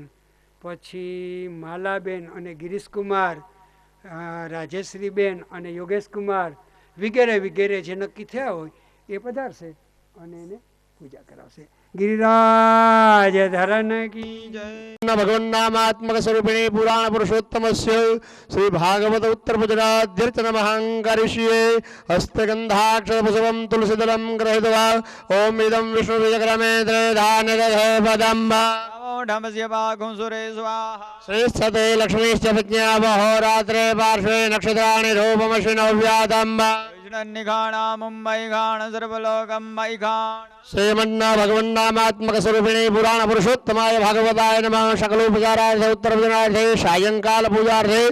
પછી માલાબેન અને ગિરીશકુમાર, રાજેશ્રીબેન અને યોગેશકુમાર વગેરે વગેરે જે નક્કી થયા હોય એ પધારશે અને એને પૂજા કરાવશે. गिरिराज धरन की जय.
भगवान नामात्मक स्वरूपिणी पुराण पुरुषोत्तम श्री भागवत उत्तर पुजनाध्यर्चन महांकरिष्ये हस्तगंधाक्षर पुष्पम तुलसीदलम ग्रहीत्वा ओम इदं विष्णु विजक्रमे त्रिधान्यदधे पदम्बा
ढमस्य पाघुं सुरे स्वाहा.
श्रेष्ठते लक्ष्मीश्च प्रज्ञा वहोरात्रे पार्श्वे नक्षत्राणि रूपमशिनव्यादम्बा
निघाणा मुंबई घाण सर्वलोकम मई घाण.
श्रीमन्ना भगवन्नामात्मक स्वरूपिणी पुराण पुरुषोत्तमाय भागवताय नमः. सकलोपचारार्थे उत्तरभजनार्थे सायंकाल पूजार्थे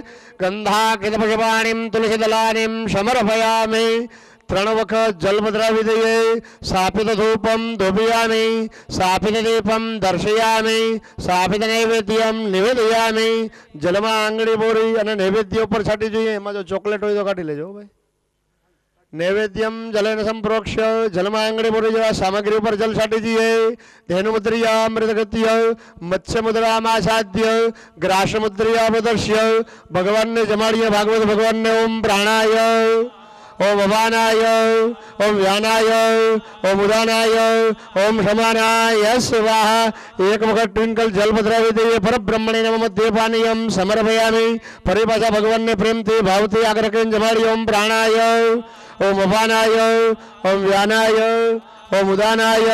गंधाकृत पुष्पाणिं तुलसीदलानिं समर्पयामि. 3 વખત જલભદ્રાવી દઈએ. સ્થાપિત ધૂપમ ધૂપયામિ, સ્થાપિત દીપમ દર્શયામિ, સ્થાપિત નૈવેદ્યમ નિવેદયામિ. જલમાં આંગળી બોરી અને નૈવેદ્ય ઉપર છાંટી જોઈએ. એમાં જો ચોકલેટ હોય તો કાઢી લેજો ભાઈ. નૈવેદ્યમ જલેન સંપ્રોક્ષ્ય, જલમાં આંગળી બોરી જેવા સામગ્રી ઉપર જલ છાંટી દઈએ. ધેનુમુદ્રિયા મૃતગત્ય, મત્સ્યમુદ્રામાં સાધ્ય, ગ્રાસમુદ્રિયા પ્રદર્શ્ય. ભગવાનને જમાડીએ. ભાગવત ભગવાનને ઓમ પ્રાણાય, ओम अवानाय, ओम व्यानाय, ओम उदानाय, ओम समानाय स्वाहा. 1 વખત ટ્વિંકલ જલ પધરાવી દઈએ. પરબ્રહ્મણે નમઃ મધ્યપાનીયમ સમર્પયામિ. ફરી પાછા ભગવાનને પ્રેમથી ભાવથી આગ્રહ કરીને જમાડી. ઓમ પ્રાણાય, ओम अवानाय, ओम व्यानाय, ओम उदानाय,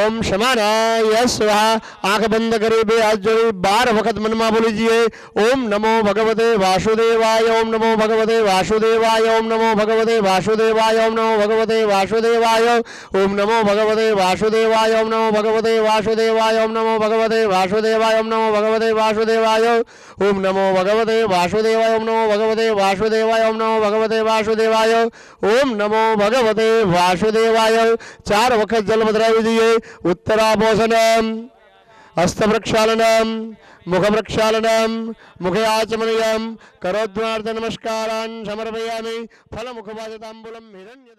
ओम समानाय स्वाहा. आंख बंद કરી 2 હાથ જોડી 12 વખત મનમાં બોલી જઈએ. ओम नमो भगवते वासुदेवाय, ओम नमो भगवते वासुदेवाय, ओम नमो भगवते वासुदेवाय, ओम नमो भगवते वासुदेवाय, ओम नमो भगवते वासुदेवाय, ओम नमो भगवते वासुदेवाय, ओम नमो भगवते वासुदेवाय, ओम नमो भगवते वासुदेवाय, ओम नमो भगवते वासुदेवाय, ओम नमो भगवते वासुदेवाय, ओम नमो भगवते वासुदेवाय, ओम नमो भगवते वासुदेवाय. 4 વખત જલ પધરાવી દઈએ. ઉત્તરાભોષણમ, હસ્ત પ્રક્ષાલનમ, મુખ પ્રક્ષાલનમ, મુખે આચમનીયમ, કરોદ્વાર્થ નમસ્કારાન સમર્પયામિ. ફલ મુખવાદ તાંબૂલમ હિરણ્ય